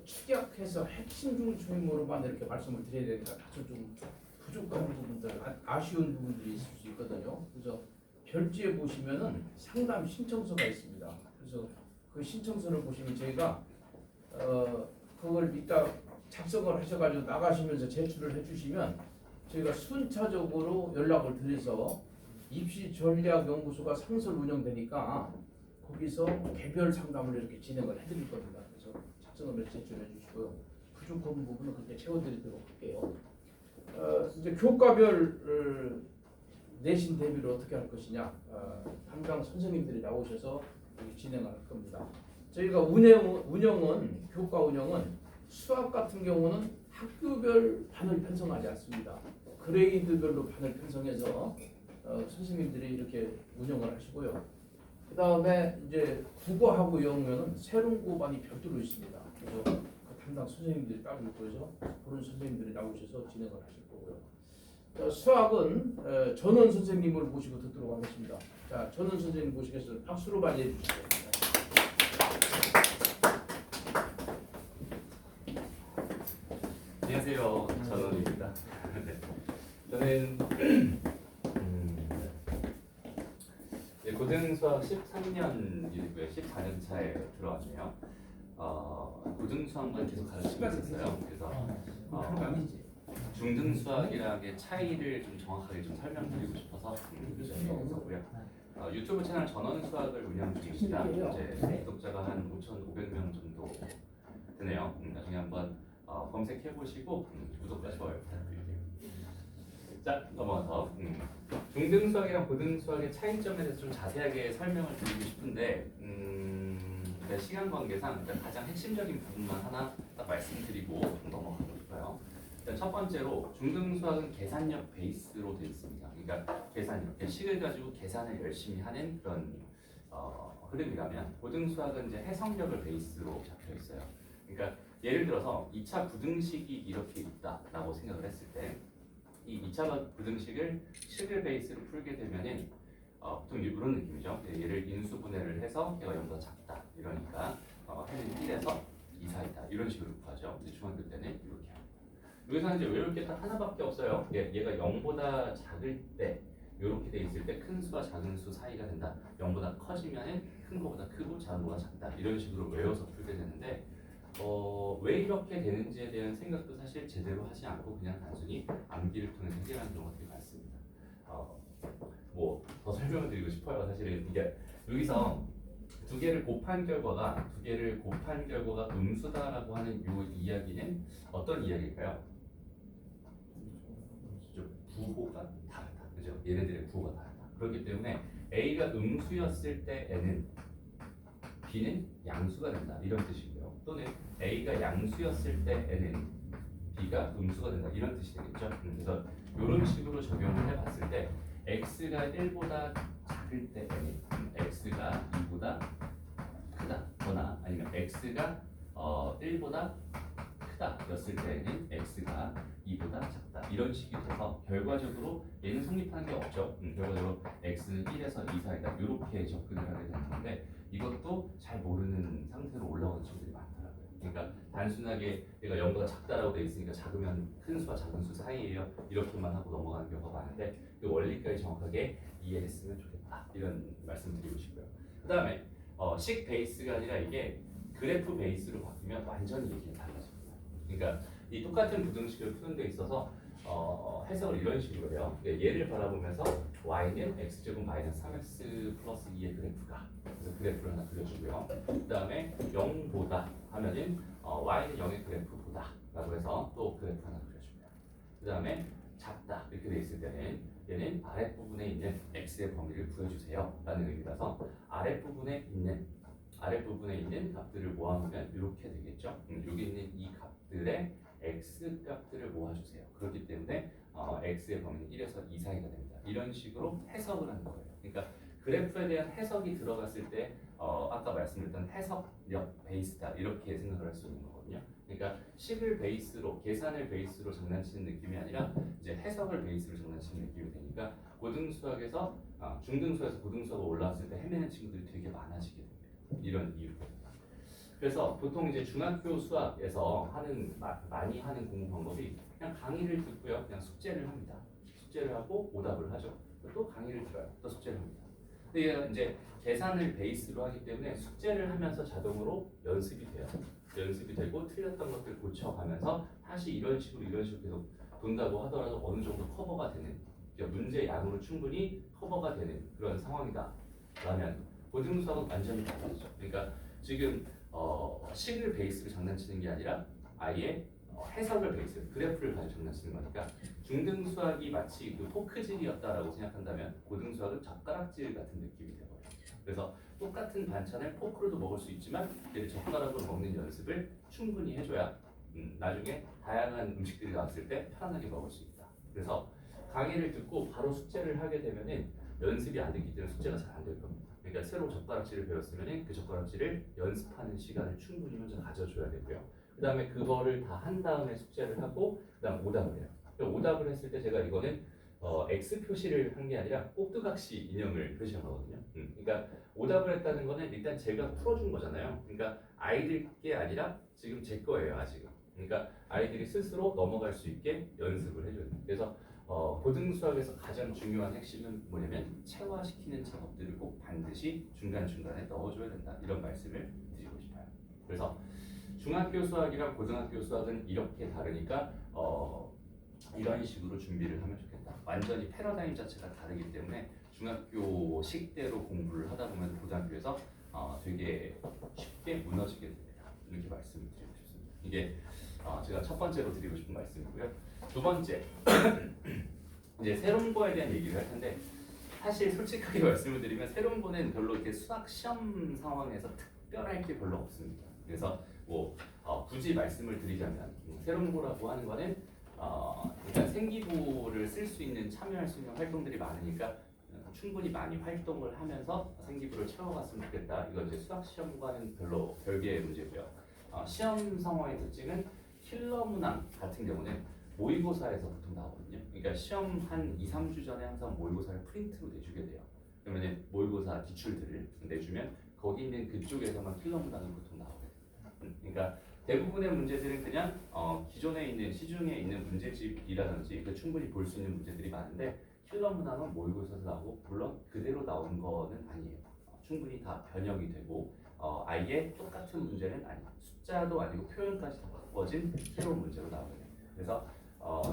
[SPEAKER 1] 축약해서 핵심 중심으로만 이렇게 말씀을 드려야 되니까 다소 좀 부족한 부분들, 아쉬운 부분들이 있을 수 있거든요. 그래서 별지에 보시면은 상담 신청서가 있습니다. 그래서 그 신청서를 보시면 저희가 그걸 이따 작성을 하셔가지고 나가시면서 제출을 해주시면 저희가 순차적으로 연락을 드려서 입시전략연구소가 상설 운영되니까 거기서 개별 상담을 이렇게 진행을 해드릴 겁니다. 그래서 작성을 제출해 주시고요. 부족한 부분은 그렇게 채워드리도록 할게요. 이제 교과별 내신 대비를 어떻게 할 것이냐 담당 선생님들이 나오셔서 여기 진행을 할 겁니다. 저희가 운영은 교과 운영은 수학 같은 경우는 학교별 반을 편성하지 않습니다. 그레이드별로 반을 편성해서 선생님들이 이렇게 운영을 하시고요. 그 다음에 이제 국어하고 영어는 새로운 반이 별도로 있습니다. 그래서 그 담당 선생님들이 따로 있고요. 그런 선생님들이 나오셔서 진행을 하실 거고요. 수학은 전원 선생님을 모시고 듣도록 하겠습니다. 자, 전원 선생님 모시겠습니다. 박수로 맞이해 주시죠.
[SPEAKER 3] 안녕하세요, 전원입니다. 네. 저는 고등수학 13년이고요. 14년 차에 들어왔네요. 고등수학만 계속 가르치고 있었어요. 그래서 중등수학이라는 게 차이를 좀 정확하게 좀 설명드리고 싶어서 했었고요. 유튜브 채널 전원수학을 운영 중입니다. 이제 구독자가 한 5,500명 정도 되네요. 나중에 한번 검색해 보시고 구독과 좋아요 부탁드릴게요. 자, 넘어가서 중등수학이랑 고등수학의 차이점에 대해서 좀 자세하게 설명을 드리고 싶은데 시간 관계상 일단 가장 핵심적인 부분만 하나 딱 말씀드리고 좀 넘어가고 싶어요. 일단 첫 번째로 중등수학은 계산력 베이스로 되어 있습니다. 그러니까 계산력, 식을 가지고 계산을 열심히 하는 그런 흐름이라면 고등수학은 이제 해석력을 베이스로 잡혀 있어요. 그러니까 예를 들어서 2차 부등식이 이렇게 있다라고 생각을 했을 때 이 2차 부등식을 식을 베이스로 풀게 되면은 보통 이런 느낌이죠. 얘를 인수분해를 해서 얘가 0보다 작다 이러니까 해는 1에서 2 사이다 이런 식으로 구하죠. 이제 중학교 때는 이렇게 합니다. 여기서는 이제 외울 게 딱 하나밖에 없어요. 얘가 0보다 작을 때 이렇게 돼 있을 때 큰 수와 작은 수 사이가 된다. 0보다 커지면은 큰 거보다 크고 작은 거보다 작다 이런 식으로 외워서 풀게 되는데 왜 이렇게 되는지에 대한 생각도 사실 제대로 하지 않고 그냥 단순히 암기를 통해서 해결하는 경우가 되게 많습니다. 뭐 더 설명을 드리고 싶어요. 사실은 이게 여기서 두 개를 곱한 결과가 음수다라고 하는 이 이야기는 어떤 이야기일까요? 부호가 다르다. 그죠? 얘네들의 부호가 다르다. 그렇기 때문에 A가 음수였을 때 N은 B는 양수가 된다. 이런 뜻이고요. 또는 A가 양수였을 때 N은 B가 음수가 된다. 이런 뜻이 되겠죠. 그래서 이런 식으로 적용을 해봤을 때 X가 1보다 작을 때 N은 X가 2보다 크다거나 아니면 X가 1보다 크다였을 때는 X가 2보다 작다. 이런 식이 돼서 결과적으로 얘는 성립하는 게 없죠. 결과적으로 X는 1에서 2 사이다. 이렇게 접근을 하게 되는 건데 이것도 잘 모르는 상태로 올라오는 친구들이 많더라고요. 그러니까 단순하게 얘가 0보다 작다라고 돼 있으니까 작으면 큰 수와 작은 수 사이예요. 이렇게만 하고 넘어가는 경우가 많은데 그 원리까지 정확하게 이해했으면 좋겠다. 이런 말씀드리고 싶고요. 그 다음에 식 베이스가 아니라 이게 그래프 베이스로 바뀌면 완전히 얘기가 달라집니다. 그러니까 이 똑같은 부등식을 푸는 데 있어서 해석을 이런 식으로 해요. 얘를 바라보면서 y는 x제곱 마이너스 3x 플러스 2의 그래프가, 그래서 그래프를 하나 그려주고요. 그 다음에 0보다 하면은 y는 0의 그래프보다 라고 해서 또 그래프 하나 그려줍니다. 그 다음에 작다 이렇게 돼 있을 때는 얘는 아랫부분에 있는 x의 범위를 구해주세요 라는 의미라서 아랫부분에 있는 값들을 모아놓으면 이렇게 되겠죠. 여기 있는 이 값들의 x 값들을 모아주세요. 그렇기 때문에 x의 범위는 1에서 2 사이가 됩니다. 이런 식으로 해석을 하는 거예요. 그러니까 그래프에 대한 해석이 들어갔을 때 아까 말씀드렸던 해석력 베이스다 이렇게 생각을 할 수 있는 거거든요. 그러니까 식을 베이스로 계산을 베이스로 장난치는 느낌이 아니라 이제 해석을 베이스로 장난치는 느낌이 되니까 고등수학에서 중등수학에서 고등수학으로 올라왔을 때 헤매는 친구들이 되게 많아지게 됩니다. 이런 이유입니다. 그래서 보통 이제 중학교 수학에서 많이 하는 공부 방법이 그냥 강의를 듣고요, 그냥 숙제를 합니다. 숙제를 하고 오답을 하죠. 또 강의를 들어요, 또 숙제를 합니다. 근데 얘가 이제 계산을 베이스로 하기 때문에 숙제를 하면서 자동으로 연습이 돼요. 연습이 되고 틀렸던 것들 고쳐가면서 다시 이런 식으로 계속 본다고 하더라도 어느 정도 커버가 되는, 그러니까 문제 양으로 충분히 커버가 되는 그런 상황이다라면 고등수학은 완전히 다르죠. 그러니까 지금 식을 베이스로 장난치는 게 아니라 아예 해석을 베이스로 그래프를 가지고 장난치는 거니까 중등수학이 마치 그 포크질이었다라고 생각한다면 고등수학은 젓가락질 같은 느낌이 되거든요. 그래서 똑같은 반찬을 포크로도 먹을 수 있지만 얘를 젓가락으로 먹는 연습을 충분히 해줘야 나중에 다양한 음식들이 나왔을 때 편안하게 먹을 수 있다. 그래서 강의를 듣고 바로 숙제를 하게 되면은 연습이 안 됐기 때문에 숙제가 잘 안 될 겁니다. 그러니까 새로 젓가락질을 배웠으면 그 젓가락질을 연습하는 시간을 충분히 먼저 가져줘야 되고요. 그 다음에 그거를 다 한 다음에 숙제를 하고 그 다음 오답을 해요. 오답을 했을 때 제가 이거는 X 표시를 한 게 아니라 꼭두각시 인형을 표시한 거거든요. 그러니까 오답을 했다는 거는 일단 제가 풀어준 거잖아요. 그러니까 아이들 게 아니라 지금 제 거예요, 아직은. 그러니까 아이들이 스스로 넘어갈 수 있게 연습을 해줘야 돼요. 그래서 고등수학에서 가장 중요한 핵심은 뭐냐면 체화시키는 작업들을 꼭 반드시 중간중간에 넣어줘야 된다. 이런 말씀을 드리고 싶어요. 그래서 중학교 수학이랑 고등학교 수학은 이렇게 다르니까 이런 식으로 준비를 하면 좋겠다. 완전히 패러다임 자체가 다르기 때문에 중학교식대로 공부를 하다 보면 고등학교에서 되게 쉽게 무너지게 됩니다. 이렇게 말씀을 드리고 싶습니다. 이게 제가 첫 번째로 드리고 싶은 말씀이고요. 두 번째, 이제 세론고에 대한 얘기를 할 텐데 사실 솔직하게 말씀을 드리면 세론고는 별로 이렇게 수학 시험 상황에서 특별할 게 별로 없습니다. 그래서 뭐 굳이 말씀을 드리자면 세론고라고 하는 거는 일단 생기부를 쓸 수 있는 참여할 수 있는 활동들이 많으니까 충분히 많이 활동을 하면서 생기부를 채워갔으면 좋겠다. 이건 이제 수학 시험과는 별로 별개의 문제고요. 시험 상황의 특징은 킬러 문항 같은 경우는 모의고사에서 보통 나오거든요. 그러니까 시험 한 2, 3주 전에 항상 모의고사를 프린트로 내주게 돼요. 그러면 모의고사 기출들을 내주면 거기 있는 그쪽에서만 킬러 문항이 보통 나오게 됩니다. 그러니까 대부분의 문제들은 그냥 기존에 있는 시중에 있는 문제집이라든지 충분히 볼 수 있는 문제들이 많은데 킬러 문항은 모의고사에서 나오고 물론 그대로 나오는 거는 아니에요. 충분히 다 변형이 되고 아예 똑같은 문제는 아니에요. 숫자도 아니고 표현까지 다 바꿔진 새로운 문제로 나오게 됩니다. 그래서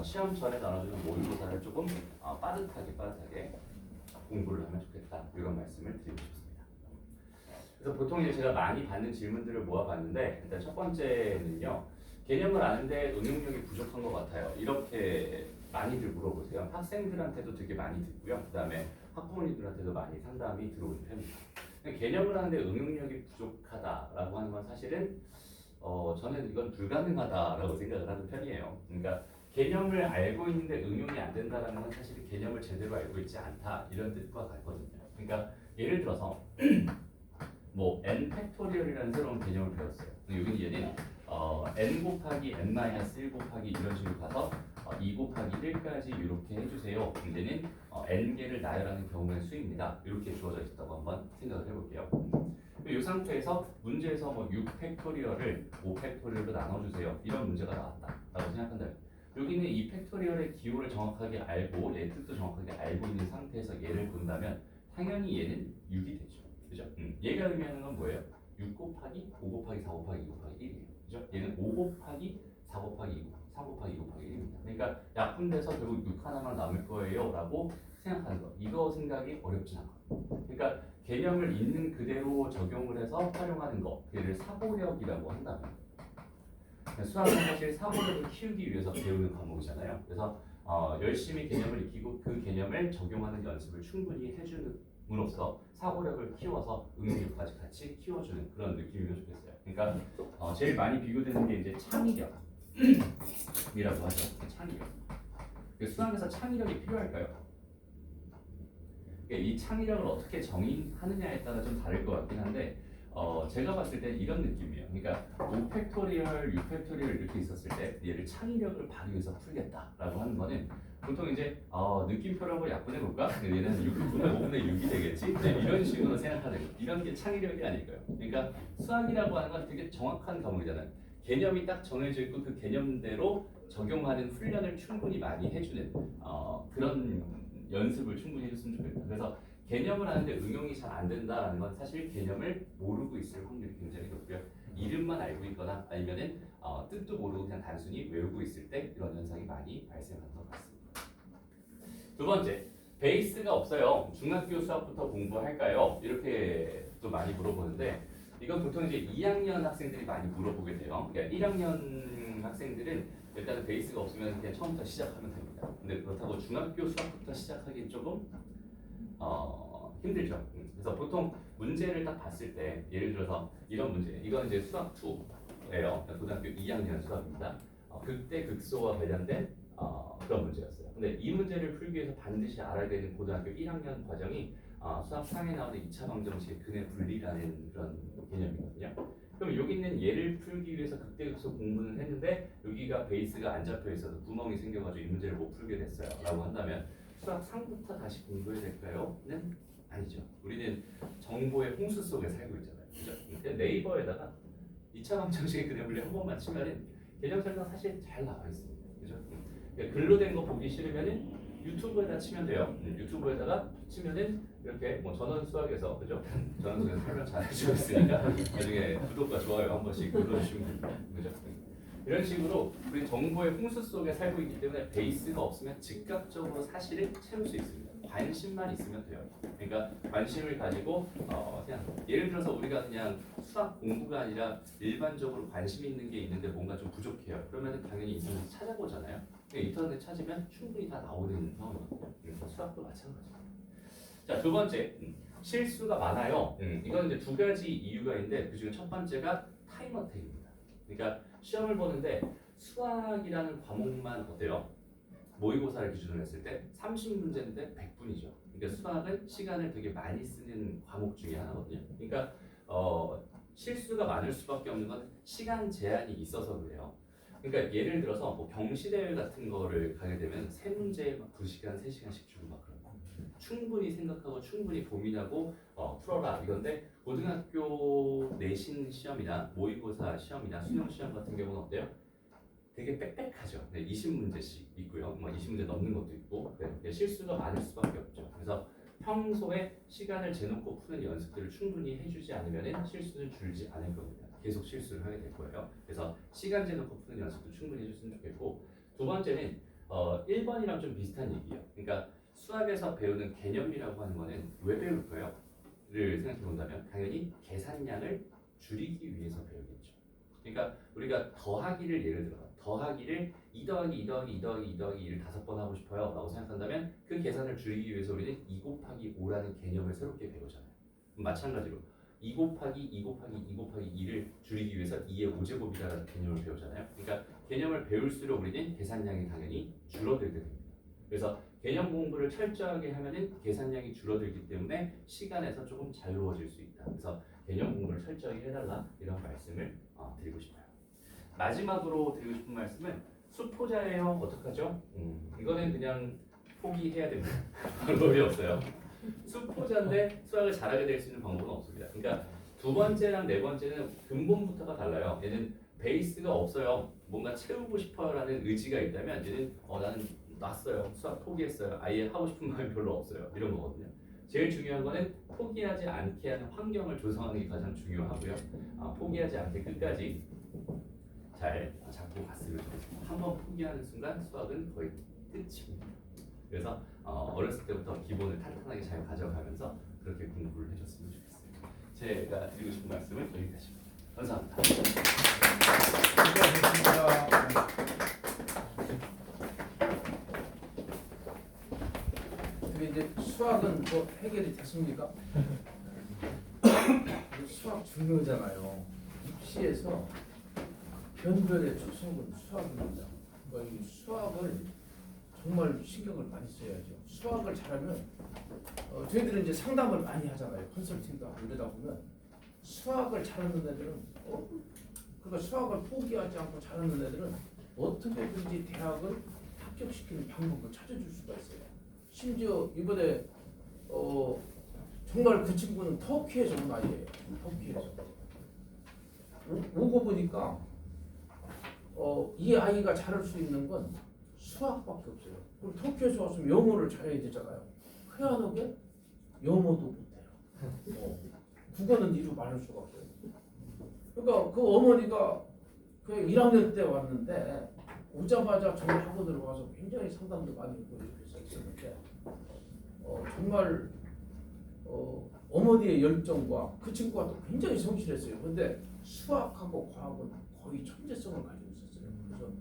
[SPEAKER 3] 시험 전에 나눠주는 모의고사를 조금 빠듯하게 공부를 하면 좋겠다. 이런 말씀을 드리고 싶습니다. 그래서 보통 이제 제가 많이 받는 질문들을 모아봤는데 일단 첫 번째는요. 개념을 아는데 응용력이 부족한 것 같아요. 이렇게 많이들 물어보세요. 학생들한테도 되게 많이 듣고요. 그 다음에 학부모님들한테도 많이 상담이 들어오는 편입니다. 개념을 하는데 응용력이 부족하다라고 하는 건 사실은 저는 이건 불가능하다라고 생각을 하는 편이에요. 그러니까 개념을 알고 있는데 응용이 안 된다는 건 사실 개념을 제대로 알고 있지 않다 이런 뜻과 같거든요. 그러니까 예를 들어서 뭐 n 팩토리얼이라는 새로운 개념을 배웠어요. 여기 얘는 n 곱하기 n 마이너스 1 곱하기 이런 식으로 가서 2 곱하기 1까지 이렇게 해주세요. 문제는 n개를 나열하는 경우의 수입니다. 이렇게 주어져 있다고 한번 생각을 해볼게요. 이 상태에서 문제에서 뭐 6 팩토리얼을 5 팩토리얼로 나눠주세요. 이런 문제가 나왔다라고 생각한다면 여기는 이 팩토리얼의 기호를 정확하게 알고 얘 뜻도 정확하게 알고 있는 상태에서 얘를 본다면 당연히 얘는 6이 되죠. 그죠? 얘가 의미하는 건 뭐예요? 6 곱하기 5 곱하기 4 곱하기 2 곱하기 1이에요. 그죠? 얘는 5 곱하기 4 곱하기 2 4 곱하기 2 곱하기 1입니다. 그러니까 약분돼서 결국 6 하나만 남을 거예요 라고 생각하는 거. 이거 생각이 어렵진 않거든요. 그러니까 개념을 있는 그대로 적용을 해서 활용하는 거. 그를 사고력이라고 한다면 수학은 사실 사고력을 키우기 위해서 배우는 과목이잖아요. 그래서 열심히 개념을 익히고 그 개념을 적용하는 연습을 충분히 해줌으로써 사고력을 키워서 응용력까지 같이 키워주는 그런 느낌이면 좋겠어요. 그러니까 제일 많이 비교되는 게 이제 창의력이라고 하죠. 창의력. 수학에서 창의력이 필요할까요? 이 창의력을 어떻게 정의하느냐에 따라 좀 다를 것 같긴 한데 제가 봤을 때 이런 느낌이에요. 그러니까 5팩토리얼, 6팩토리얼 이렇게 있었을 때 얘를 창의력을 발휘해서 풀겠다라고 하는 거는 보통 이제 느낌표로 한번 약분해 볼까? 얘는 6분의 5분의 6이 되겠지? 네, 이런 식으로 생각하는 거. 이런 게 창의력이 아닐까요? 그러니까 수학이라고 하는 건 되게 정확한 과목이잖아요. 개념이 딱 정해져 있고 그 개념대로 적용하는 훈련을 충분히 많이 해주는 그런 연습을 충분히 해줬으면 좋겠다. 그래서 개념을 하는데 응용이 잘 안 된다라는 건 사실 개념을 모르고 있을 확률이 굉장히 높고요. 이름만 알고 있거나 아니면은 뜻도 모르고 그냥 단순히 외우고 있을 때 이런 현상이 많이 발생하는 것 같습니다. 두 번째, 베이스가 없어요. 중학교 수학부터 공부할까요? 이렇게 또 많이 물어보는데 이건 보통 이제 2학년 학생들이 많이 물어보게 돼요. 그러니까 1학년 학생들은 일단은 베이스가 없으면 그냥 처음부터 시작하면 됩니다. 근데 그렇다고 중학교 수학부터 시작하기 조금 힘들죠. 그래서 보통 문제를 딱 봤을 때 예를 들어서 이런 문제, 이건 이제 수학 2예요. 고등학교 2학년 수학입니다. 극대 극소와 관련된 그런 문제였어요. 근데 이 문제를 풀기 위해서 반드시 알아야 되는 고등학교 1학년 과정이 수학 4에 나오는 2차 방정식의 근의 분리라는 그런 개념이거든요. 그럼 여기 있는 얘를 풀기 위해서 극대극소 공부는 했는데 여기가 베이스가 안 잡혀 있어서 구멍이 생겨가지고 이 문제를 못 풀게 됐어요 라고 한다면 수학 3부터 다시 공부해야 될까요? 는 아니죠. 우리는 정보의 홍수 속에 살고 있잖아요. 그죠? 그냥 네이버에다가 2차 방정식의 근의 분리 한 번만 치면은 개념 설명 사실 잘 나와 있습니다. 그죠? 그러니까 글로 된 거 보기 싫으면은 유튜브에다 치면 돼요. 유튜브에다가 치면은 이렇게 뭐 전원 수학에서 그죠? 전원 수학에서 설명 잘 해주고 있으니까 나중에 구독과 좋아요 한 번씩 눌러주시면 됩니다. 그죠? 이런 식으로 우리 정보의 홍수 속에 살고 있기 때문에 베이스가 없으면 즉각적으로 사실을 채울 수 있습니다. 관심만 있으면 돼요. 그러니까 관심을 가지고 그냥 예를 들어서 우리가 그냥 수학 공부가 아니라 일반적으로 관심 있는 게 있는데 뭔가 좀 부족해요. 그러면 당연히 인터넷 찾아보잖아요. 인터넷 찾으면 충분히 다 나오는 상황이거든요. 그래서 수학도 마찬가지입니다. 자, 두 번째, 실수가 많아요. 이건 이제 두 가지 이유가 있는데 그 중에 첫 번째가 타임 어택입니다. 그러니까 시험을 보는데 수학이라는 과목만 어때요? 모의고사를 기준으로 했을 때 30문제인데 100분이죠. 그러니까 수학은 시간을 되게 많이 쓰는 과목 중에 하나거든요. 그러니까 실수가 많을 수밖에 없는 건 시간 제한이 있어서 그래요. 그러니까 예를 들어서 뭐 경시대회 같은 거를 가게 되면 세 문제에 막 2시간, 3시간씩 주고 막 그런 거. 충분히 생각하고 충분히 고민하고 풀어라 이건데 고등학교 내신 시험이나 모의고사 시험이나 수능 시험 같은 경우는 어때요? 되게 빽빽하죠. 네, 20문제씩 있고요. 뭐 20문제 넘는 것도 있고 실수가 많을 수밖에 없죠. 그래서 평소에 시간을 재놓고 푸는 연습들을 충분히 해주지 않으면 실수는 줄지 않을 겁니다. 계속 실수를 하게 될 거예요. 그래서 시간 재놓고 푸는 연습도 충분히 해줬으면 좋겠고 두 번째는 1번이랑 좀 비슷한 얘기예요. 그러니까 수학에서 배우는 개념이라고 하는 거는 왜 배울까요? 를 생각해 본다면 당연히 계산량을 줄이기 위해서 배우겠죠. 그러니까 우리가 더하기를 예를 들어 더하기를 2 더하기 2 더하기 2 더하기 2 더하기 2를 5번 하고 싶어요 라고 생각한다면 그 계산을 줄이기 위해서 우리는 2 곱하기 5라는 개념을 새롭게 배우잖아요. 마찬가지로 2 곱하기 2 곱하기 2 곱하기 2를 줄이기 위해서 2의 5제곱이라는 개념을 배우잖아요. 그러니까 개념을 배울수록 우리는 계산량이 당연히 줄어들게 됩니다. 그래서 개념 공부를 철저하게 하면은 계산량이 줄어들기 때문에 시간에서 조금 자유로워질 수 있다. 그래서 개념 공부를 철저하게 해달라 이런 말씀을 드리고 싶어요. 마지막으로 드리고 싶은 말씀은 수포자예요. 어떡하죠? 이거는 그냥 포기해야 됩니다. 방법이 없어요. 수포자인데 수학을 잘하게 될 수 있는 방법은 없습니다. 그러니까 두 번째랑 네 번째는 근본부터가 달라요. 얘는 베이스가 없어요. 뭔가 채우고 싶어요라는 의지가 있다면 얘는 나는 놨어요. 수학 포기했어요. 아예 하고 싶은 마음이 별로 없어요. 이런 거거든요. 제일 중요한 거는 포기하지 않게 하는 환경을 조성하는 게 가장 중요하고요. 포기하지 않게 끝까지 잘 잡고 갔으면 좋겠습니다. 한번 포기하는 순간 수학은 거의 끝입니다. 그래서 어렸을 때부터 기본을 탄탄하게 잘 가져가면서 그렇게 공부를 해줬으면 좋겠습니다. 제가 드리고 싶은 말씀은 여기까지입니다. 감사합니다.
[SPEAKER 1] 수고하셨습니다. 어떻게 이제 수학은 뭐 해결이 됐습니까? 수학 중요하잖아요. 입시에서 변별의 초석은 수학입니다. 그러니까 이 수학을 정말 신경을 많이 써야죠. 수학을 잘하면 저희들은 이제 상담을 많이 하잖아요. 컨설팅도 하고 이러다 보면 수학을 잘하는 애들은 그러니까 수학을 포기하지 않고 잘하는 애들은 어떻게든지 대학을 합격시키는 방법을 찾아줄 수가 있어요. 심지어 이번에 정말 그 친구는 터키에서 온 아이예요. 터키에서 오고 보니까 이 아이가 잘할 수 있는 건 수학밖에 없어요. 그럼 터키에서 왔으면 영어를 잘해야 되잖아요. 희한하게 영어도 못해요. 국어는 이루 말할 수가 없어요. 그러니까 그 어머니가 그 1학년 때 왔는데 오자마자 저희 학원으로 와서 굉장히 상담도 많이 하고 이렇게 했었는데 정말 어머니의 열정과 그 친구가 또 굉장히 성실했어요. 근데 수학하고 과학은 거의 천재성을 가지고 있었어요. 그래서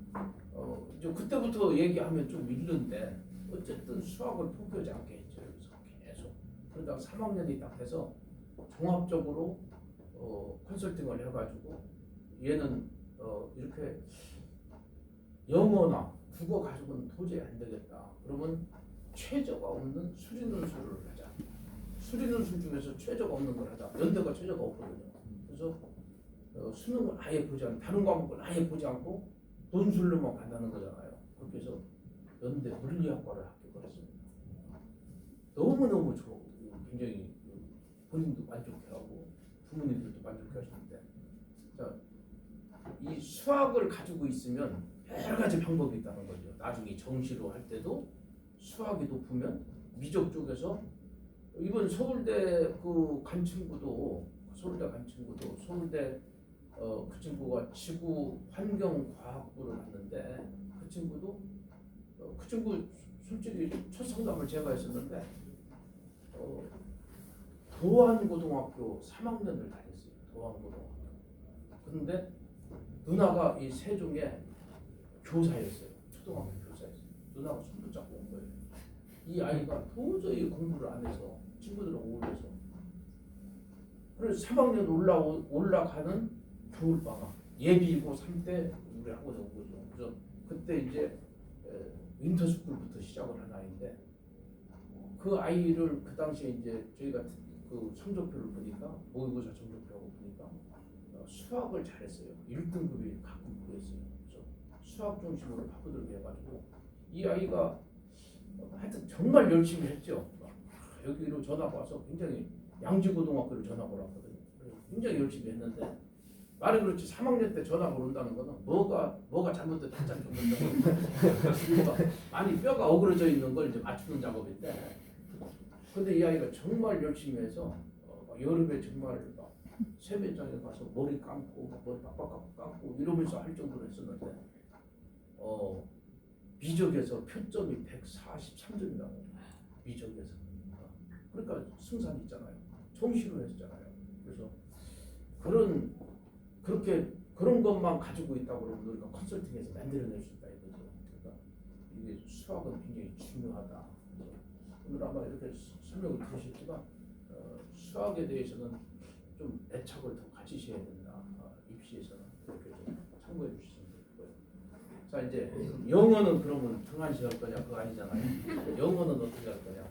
[SPEAKER 1] 이제 그때부터 얘기하면 좀 밀는데 어쨌든 수학을 포기하지 않게 했죠. 그래서 계속 그러다가 3학년이 딱 돼서 종합적으로 컨설팅을 해가지고 얘는 이렇게 영어나 국어 가지고는 도저히 안 되겠다. 그러면 최저가 없는 수리논술을 하자. 수리논술 중에서 최저가 없는 걸 하자. 연대가 최저가 없거든요. 그래서 수능을 아예 보지 않고 다른 과목을 아예 보지 않고 논술로만 간다는 거잖아요. 그렇게 해서 연대 물리학과를 합격을 했습니다. 너무너무 굉장히 본인도 만족해하고 부모님들도 만족해하시는데 자, 이 수학을 가지고 있으면 여러 가지 방법이 있다는 거죠. 나중에 정시로 할 때도 수학이 높으면 미적 쪽에서 이번 서울대 간 친구도 서울대 그 친구가 지구 환경 과학부를 갔는데 그 친구 솔직히 첫 상담을 제가 했었는데 도안고등학교 3학년을 다녔어요. 도안고등학교. 그런데 누나가 이 세종에 교사였어요. 초등학교 교사였어요. 누나가 손 붙잡고 온 거예요. 이 아이가 도저히 공부를 안 해서 친구들하고 어울려서 그래서 3학년 올라가는 겨울방학 예비고 3때 우리 학원에 온 거죠. 그래서 그때 이제 윈터스쿨부터 시작을 한 아이인데 그 아이를 그 당시에 이제 저희가 그 성적표를 보니까 모의고사 성적표하고 보니까 수학을 잘했어요. 1등급이 가끔 보였어요. 그래서 수학 중심으로 파고들게 해가지고 이 아이가 하여튼 정말 열심히 했죠. 여기로 전화가 와서 굉장히 양지고등학교를 전화가 왔거든요. 굉장히 열심히 했는데 말은 그렇지 3학년 때 전화가 온다는 거는 뭐가 잘못됐다 잘못됐다 많이 뼈가 어그러져 있는 걸 이제 맞추는 작업인데 근데 이 아이가 정말 열심히 해서 여름에 정말 막 세배장에 가서 머리 감고 머리 빡빡 감고 이러면서 할 정도로 했었는데 미적에서 표점이 143점이 나와요. 미적에서. 그러니까 승산 있잖아요. 정시로 했잖아요. 그래서 그런 것만 가지고 있다고 그러면 우리가 컨설팅에서 만들어낼 수 있다 이거죠. 그러니까 이게 수학은 굉장히 중요하다. 오늘 아마 이렇게 설명을 들으셨지만 수학에 대해서는 좀 애착을 더 가지셔야 된다. 입시에서는 이렇게 좀 참고해 주시면 좋고요. 자 이제 영어는 그러면 등한시 할 거냐 그거 아니잖아요. 영어는 어떻게 할 거냐.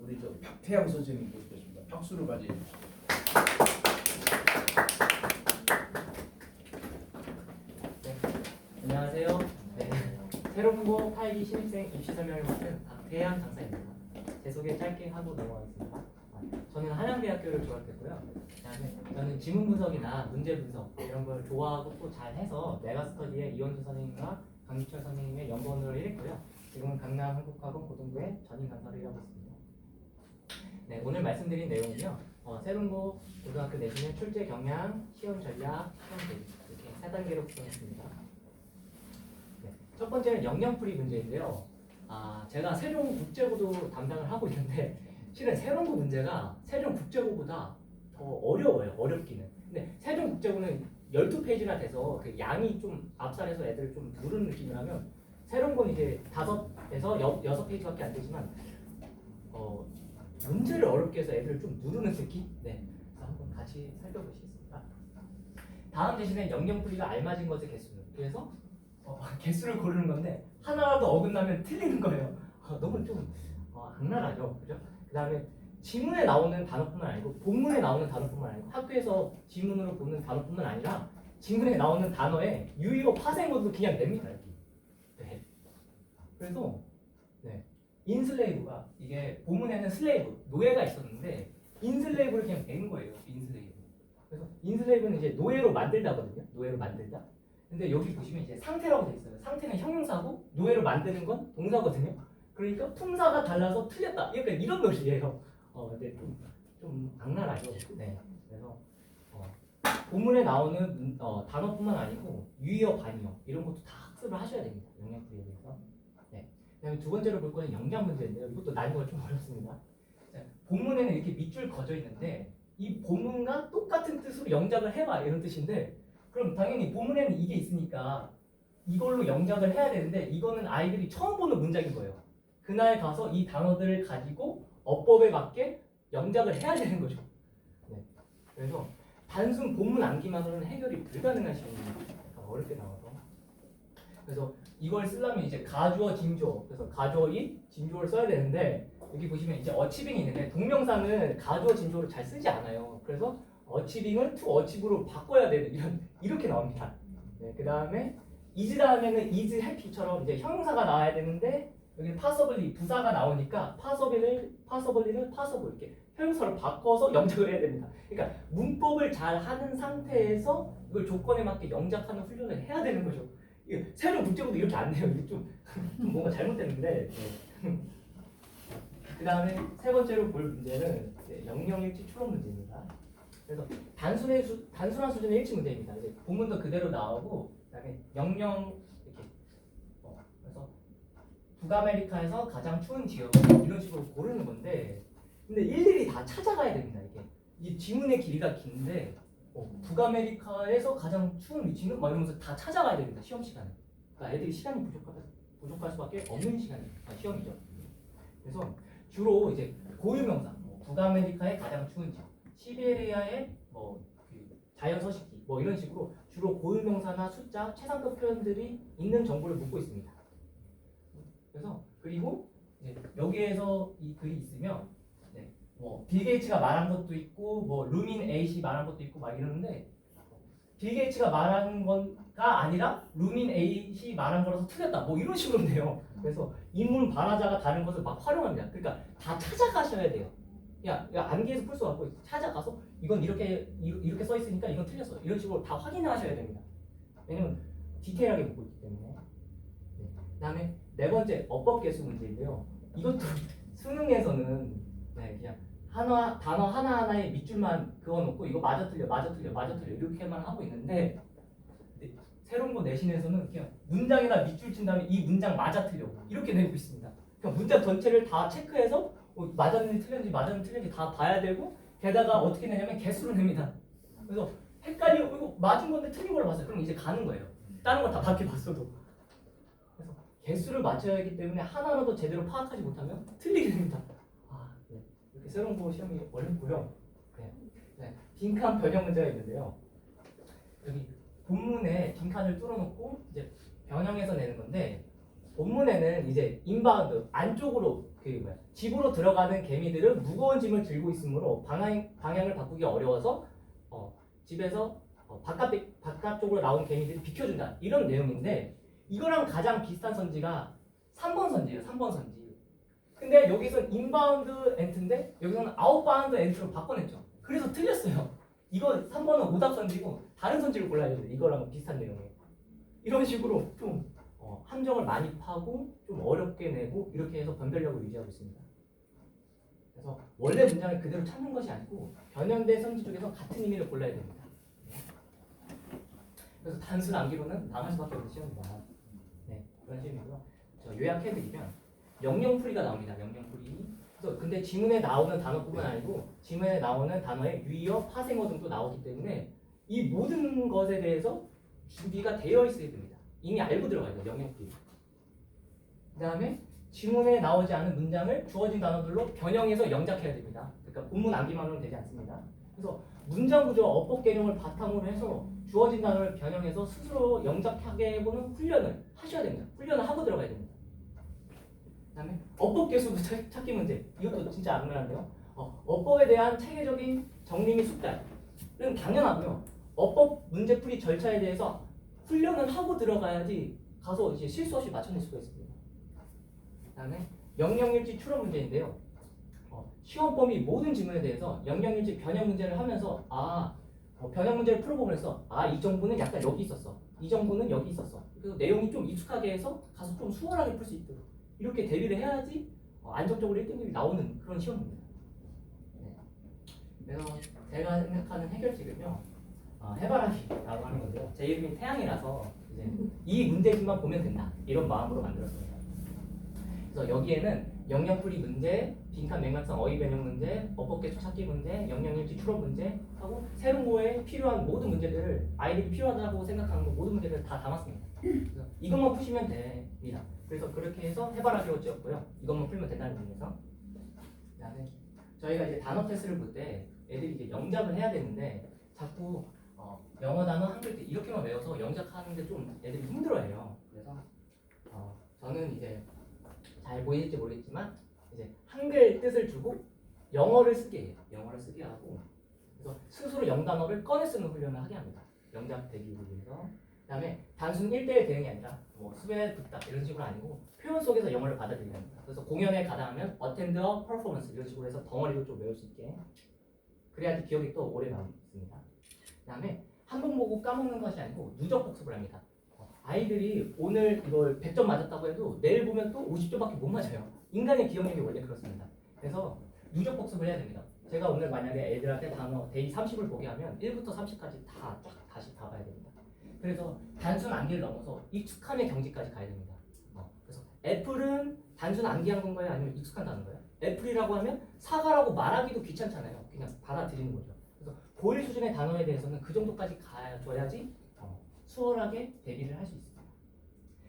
[SPEAKER 1] 우리 저 박태양 선생님 모시겠습니다. 박수로 맞이해 주시죠.
[SPEAKER 4] 안녕하세요. 네. 새로운고 8기 신입생 입시 설명을 맡은 박태양 강사입니다. 제 소개 짧게 하고 넘어가겠습니다. 저는 한양대학교를 졸업했고요. 그다음에 저는 지문 분석이나 문제 분석 이런 걸 좋아하고 또 잘해서 메가스터디에 이원주 선생님과 강기철 선생님의 연구원으로 일했고요. 지금은 강남 한국학원 고등부의 전임 강사를 일하고 있습니다. 네, 오늘 말씀드린 내용은요. 새로운고 고등학교 내신은 출제 경향, 시험 전략, 시험 대비 이렇게 세 단계로 구성했습니다. 네. 첫 번째는 영영풀이 문제인데요. 제가 세종 국제고도 담당을 하고 있는데 실은 세종고 문제가 세종 국제고보다 더 어려워요. 어렵기는. 근데 세종 국제고는 12페이지나 돼서 그 양이 좀 압살해서 애들 좀 누르는 느낌이라면 세종고는 이제 5에서 6페이지밖에 안 되지만 문제를 어렵게 해서 애들을 좀 누르는 느낌? 네. 그래서 한번 같이 살펴보시겠습니다. 다음 대신에 영영풀이가 알맞은 것의 개수는. 그래서 개수를 고르는 건데 하나라도 어긋나면 틀리는 거예요. 너무 좀 악랄하죠, 그죠? 그 다음에 지문에 나오는 단어뿐만 아니고 본문에 나오는 단어뿐만 아니고 학교에서 지문으로 보는 단어뿐만 아니라 지문에 나오는 단어에 유의어 파생어도 그냥 냅니다. 여기. 네. 그래서 네. 인슬레이브가 이게 본문에는 슬레이브 노예가 있었는데 인슬레이브를 그냥 낸 거예요. 인슬레이브. 그래서 인슬레이브는 이제 노예로 만들다거든요. 노예로 만들다. 근데 여기 보시면 이제 상태라고 돼 있어요. 상태는 형용사고 노예로 만드는 건 동사거든요. 그러니까 품사가 달라서 틀렸다. 약간 이런 것이에요. 근데 좀 악랄하죠. 네. 그래서 본문에 나오는 단어뿐만 아니고 유의어, 반의어 이런 것도 다 학습을 하셔야 됩니다. 영양풀이에 대해서. 네. 그다음에 두 번째로 볼 거는 영양 문제인데요. 이것도 난이도가 좀 어렵습니다. 자, 본문에는 이렇게 밑줄 그어져 있는데 이 본문과 똑같은 뜻으로 영작을 해봐 이런 뜻인데 그럼 당연히 본문에는 이게 있으니까 이걸로 영작을 해야 되는데 이거는 아이들이 처음 보는 문장인 거예요. 그날 가서 이 단어들을 가지고 어법에 맞게 영작을 해야 되는 거죠. 네. 그래서 단순 본문 암기만으로는 해결이 불가능한 시험입니다. 약간 어렵게 나와서. 그래서 이걸 쓰려면 이제 가주어, 진주어. 그래서 가주어인, 진주어를 써야 되는데 여기 보시면 이제 어치빙이 있는데 동명사는 가주어, 진주어를 잘 쓰지 않아요. 그래서 어치빙을 to 어치브로 바꿔야 되는 이렇게 나옵니다. 네. 그 다음에 is 다음에는 is, happy처럼 이제 형용사가 나와야 되는데 여기 possibly 부사가 나오니까 possibly를 possible 이렇게 형용사로 바꿔서 영작을 해야 됩니다. 그러니까 문법을 잘 하는 상태에서 이걸 조건에 맞게 영작하는 훈련을 해야 되는 거죠. 세종 국제고도 이렇게 안 돼요. 이게 좀 뭔가 잘못됐는데. 네. 그 다음에 세 번째로 볼 문제는 영영일치 추론 문제입니다. 그래서 단순한 수준의 일치 문제입니다. 이제 본문도 그대로 나오고 그다음에 영영 이렇게 그래서 북아메리카에서 가장 추운 지역 이런 식으로 고르는 건데 근데 일일이 다 찾아가야 됩니다. 이게 이 지문의 길이가 긴데 북아메리카에서 가장 추운 위치는 막 이러면서 다 찾아가야 됩니다. 시험 시간에. 그러니까 애들이 시간이 부족할 수밖에 없는 시험이죠. 그래서 주로 이제 고유명사, 북아메리카의 가장 추운 지역, 시베리아의 그 자연 서식지, 이런 식으로 주로 고유명사나 숫자, 최상급 표현들이 있는 정보를 묻고 있습니다. 그래서 그리고 이제 여기에서 이 글이 있으면 빌 게이츠가 말한 것도 있고 루민 에잇이 말한 것도 있고 막 이러는데 빌 게이츠가 말한 건가 아니라 루민 에잇이 말한 거라서 틀렸다 이런 식으로 돼요. 그래서 인물 발화자가 다른 것을 막 활용합니다. 그러니까 다 찾아가셔야 돼요. 야 암기해서 풀 수 없고 찾아가서 이건 이렇게 써 있으니까 이건 틀렸어. 이런 식으로 다 확인하셔야 됩니다. 왜냐면 디테일하게 묻고 있기 때문에. 네. 그다음에 네 번째 어법 개수 문제인데요. 이것도 수능에서는 그냥 단어 하나하나에 밑줄만 그어놓고 이거 맞아 틀려 이렇게만 하고 있는데 새로운 거 내신에서는 그냥 문장에다 밑줄 친 다음에 이 문장 맞아 틀려 이렇게 내고 있습니다. 그러니까 문장 전체를 다 체크해서 맞았는지 틀렸는지 다 봐야 되고 게다가 어떻게 내냐면 개수로 냅니다. 그래서 헷갈리고 이거 맞은 건데 틀린 걸로 봤어요. 그럼 이제 가는 거예요. 다른 걸 다 밖에 봤어도. 그래서 개수를 맞춰야 하기 때문에 하나라도 제대로 파악하지 못하면 틀리게 됩니다. 네. 이렇게 새로운 거 시험이 어렵고요. 네. 빈칸 변형 문제가 있는데요. 여기 본문에 빈칸을 뚫어놓고 이제 변형해서 내는 건데 본문에는 이제 인바운드 안쪽으로 집으로 들어가는 개미들은 무거운 짐을 들고 있으므로 방향을 바꾸기 어려워서 집에서 바깥쪽으로 나온 개미들이 비켜준다 이런 내용인데 이거랑 가장 비슷한 선지가 3번 선지예요. 3번 선지. 근데 여기서는 인바운드 엔트인데 여기서는 아웃바운드 엔트로 바꿔냈죠. 그래서 틀렸어요. 이거 3번은 오답 선지고 다른 선지를 골라야 돼요. 이거랑 비슷한 내용이에요. 이런 식으로 좀 함정을 많이 파고 좀 어렵게 내고 이렇게 해서 변별력을 유지하고 있습니다. 그래서 원래 문장을 그대로 찾는 것이 아니고 변형된 선지 중에서 같은 의미를 골라야 됩니다. 그래서 단순 암기로는 망할 수밖에 없는 시험입니다. 네, 그런 시험이고요. 저 요약해드리면 영영풀이가 나옵니다. 영영풀이. 그래서 근데 지문에 나오는 단어뿐만 아니고 지문에 나오는 단어의 유의어, 파생어 등도 나오기 때문에 이 모든 것에 대해서 준비가 되어 있어야 됩니다. 이미 알고 들어가야 돼요. 영영풀이. 그 다음에 지문에 나오지 않은 문장을 주어진 단어들로 변형해서 영작해야 됩니다. 그러니까 본문 암기만으로는 되지 않습니다. 그래서 문장 구조, 어법 개념을 바탕으로 해서 주어진 단어를 변형해서 스스로 영작하게 해보는 훈련을 하셔야 됩니다. 훈련을 하고 들어가야 됩니다. 그다음에 어법 개수 찾기 문제. 이것도 진짜 악랄한데요. 어법에 대한 체계적인 정리 및 숙달은 당연하고요. 어법 문제풀이 절차에 대해서 훈련을 하고 들어가야지 가서 이제 실수 없이 맞춰낼 수가 있습니다. 그다음에 영영일지 추론 문제인데요. 시험 범위 모든 지문에 대해서 영영일지 변형 문제를 하면서 변형 문제를 풀어보면서 이 정보는 약간 여기 있었어. 이 정보는 여기 있었어. 그래서 내용이 좀 익숙하게 해서 가서 좀 수월하게 풀 수 있도록 이렇게 대비를 해야지 안정적으로 1등급이 나오는 그런 시험입니다. 네. 그래서 제가 생각하는 해결책은요. 해바라기라고 하는 건데요. 제 이름이 태양이라서 이제 이 문제집만 보면 된다. 이런 마음으로 만들었습니다. 그래서 여기에는 영영풀이 문제, 빈칸 맥락성 어휘 변형 문제, 어법 개수 찾기 문제, 영영일지 추론 문제 하고 세론고에 필요한 모든 문제들을 아이들이 필요하다고 생각하는 모든 문제들을 다 담았습니다. 그래서 이것만 푸시면 됩니다. 그래서 그렇게 해서 해바라기로 지었고요. 이것만 풀면 된다는 의미에서. 그다음에 저희가 이제 단어 테스트를 볼 때 애들이 이제 영작을 해야 되는데 자꾸 영어 단어 한글 때 이렇게만 외워서 영작하는데 좀 애들이 힘들어해요. 그래서 저는 이제 잘 보일지 모르겠지만 이제 한글 뜻을 주고 영어를 쓰게 해요. 영어를 쓰게 하고 그래서 스스로 영단어를 꺼내 쓰는 훈련을 하게 합니다. 영작 대비를 위해서. 그다음에 단순 1대1 대응이 아니라 수배, 부탁 이런 식으로 아니고 표현 속에서 영어를 받아들이게 합니다. 그래서 공연에 가다 하면 attend a performance 이런 식으로 해서 덩어리로 좀 외울 수 있게 그래야지 기억이 또 오래 남습니다. 그다음에 한 번 보고 까먹는 것이 아니고 누적 복습을 합니다. 아이들이 오늘 이걸 100점 맞았다고 해도 내일 보면 또 50점밖에 못 맞아요. 인간의 기억력이 원래 그렇습니다. 그래서 누적 복습을 해야 됩니다. 제가 오늘 만약에 애들한테 단어 데이 30을 보게 하면 1부터 30까지 다 쫙 다시 다 봐야 됩니다. 그래서 단순 암기를 넘어서 익숙함의 경지까지 가야 됩니다. 그래서 애플은 단순 암기한 건가요? 아니면 익숙한 단어인가요? 애플이라고 하면 사과라고 말하기도 귀찮잖아요. 그냥 받아들이는 거죠. 그래서 고일 수준의 단어에 대해서는 그 정도까지 가줘야지 수월하게 대비를 할 수 있습니다.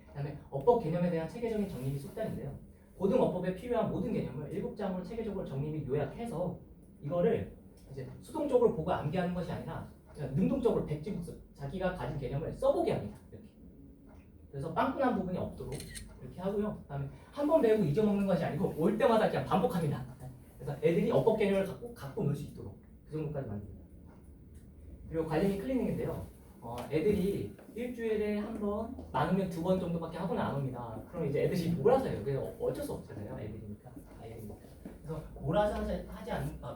[SPEAKER 4] 그다음에 어법 개념에 대한 체계적인 정리 및 숙달인데요. 고등 어법에 필요한 모든 개념을 7장으로 체계적으로 정리 및 요약해서 이거를 이제 수동적으로 보고 암기하는 것이 아니라 그냥 능동적으로 백지복습 자기가 가진 개념을 써보게 합니다. 이렇게. 그래서 빵꾸난 부분이 없도록 이렇게 하고요. 그다음에 한 번 배우고 잊어먹는 것이 아니고 올 때마다 그냥 반복합니다. 그래서 애들이 어법 개념을 갖고 놀 수 있도록 그 정도까지 만듭니다. 그리고 관리 및 클리닝인데요. 애들이 일주일에 한 번, 많으면 2번 정도밖에 학원 안 옵니다. 그럼 이제 애들이 몰아서 해요. 그래서 어쩔 수 없잖아요. 애들이니까. 아이들이니까. 그래서 몰아서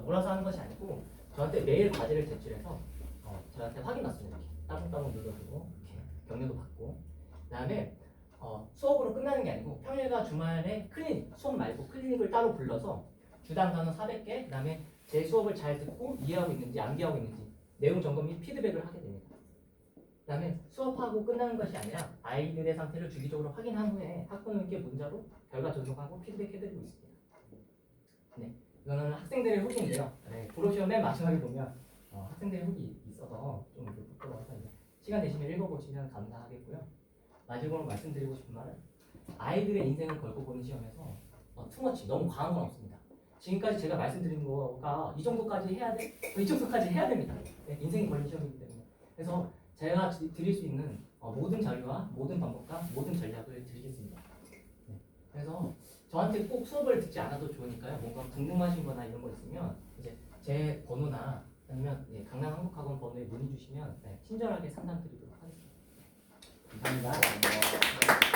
[SPEAKER 4] 몰아서 하는 것이 아니고 저한테 매일 과제를 제출해서 저한테 확인 받습니다. 이렇게 따봉따봉 눌러주고 이렇게 격려도 받고 그다음에 수업으로 끝나는 게 아니고 평일과 주말에 클리닉, 수업 말고 클리닉을 따로 불러서 주당 단어 400개 그다음에 제 수업을 잘 듣고 이해하고 있는지 암기하고 있는지 내용 점검 및 피드백을 하게 됩니다. 그다음에 수업하고 끝나는 것이 아니라 아이들의 상태를 주기적으로 확인한 후에 학부모님께 문자로 결과 전송하고 피드백해드리고 있습니다. 네, 이거는 학생들의 후기인데요. 네, 브로셔 맨 마지막에 보면 학생들의 후기 있어서 좀 부끄러워서 시간 되시면 읽어보시면 감사하겠고요. 마지막으로 말씀드리고 싶은 말은 아이들의 인생을 걸고 보는 시험에서 투머치 너무 과한 건 없습니다. 지금까지 제가 말씀드린 거가 이 정도까지 해야 돼? 이 정도까지 해야 됩니다. 네, 인생이 걸린 시험이기 때문에. 그래서 제가 드릴 수 있는 모든 자료와 모든 방법과 모든 전략을 드리겠습니다. 네, 그래서 저한테 꼭 수업을 듣지 않아도 좋으니까요. 뭔가 궁금하신 거나 이런 거 있으면 이제 제 번호나 아니면 강남한국학원 번호에 문의 주시면 친절하게 상담 드리도록 하겠습니다. 감사합니다.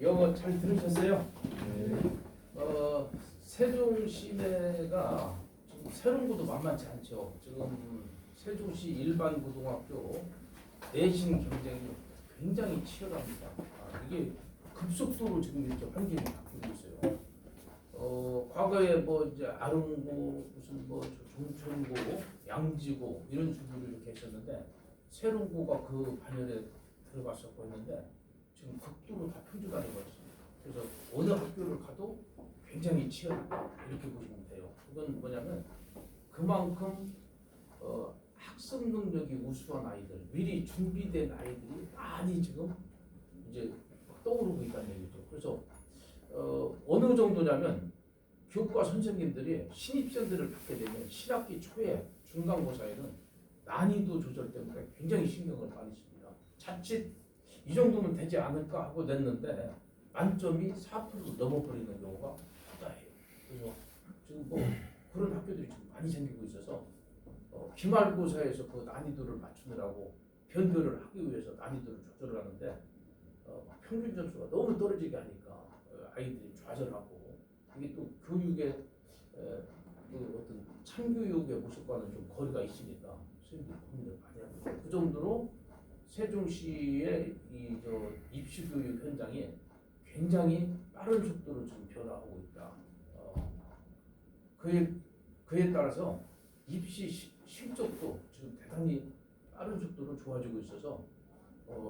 [SPEAKER 1] 영어 잘 들으셨어요? 세종시내가 지금 세론고도 만만치 않죠. 지금 세종시 일반고등학교 내신 경쟁이 굉장히 치열합니다. 이게 급속도로 지금 이렇게 환경이 바뀌고 있어요. 과거에 뭐 이제 아릉고 무슨 뭐 종천고, 양지고 이런 식으로 이렇게 했었는데 세릉고가 그 반열에 들어갔었고 했는데 지금 극도로 다 표주가 되어버렸습니다. 그래서 어느 학교를 가도 굉장히 치열하다 이렇게 보시면 돼요. 그건 뭐냐면 그만큼 학습 능력이 우수한 아이들, 미리 준비된 아이들이 많이 지금 이제 떠오르고 있다는 얘기죠. 그래서 어느 정도냐면 교과 선생님들이 신입생들을 받게 되면 신학기 초에 중간고사에는 난이도 조절 때문에 굉장히 신경을 많이 씁니다. 자칫 이 정도면 되지 않을까 하고 냈는데 만점이 4% 넘어버리는 경우가 허다해요. 그래서 지금 뭐 그런 학교들이 지금 많이 생기고 있어서 기말고사에서 그 난이도를 맞추느라고 변별을 하기 위해서 난이도를 조절을 하는데 평균 점수가 너무 떨어지게 하니까 아이들이 좌절하고 이게 또 교육의 그 어떤 참교육의 모습과는 좀 거리가 있으니까 선생님들이 고민을 많이 하고 있어요. 그 정도로 세종시의 이저 입시 교육 현장이 굉장히 빠른 속도로 지금 변화하고 있다. 그에 따라서 입시 실적도 지금 대단히 빠른 속도로 좋아지고 있어서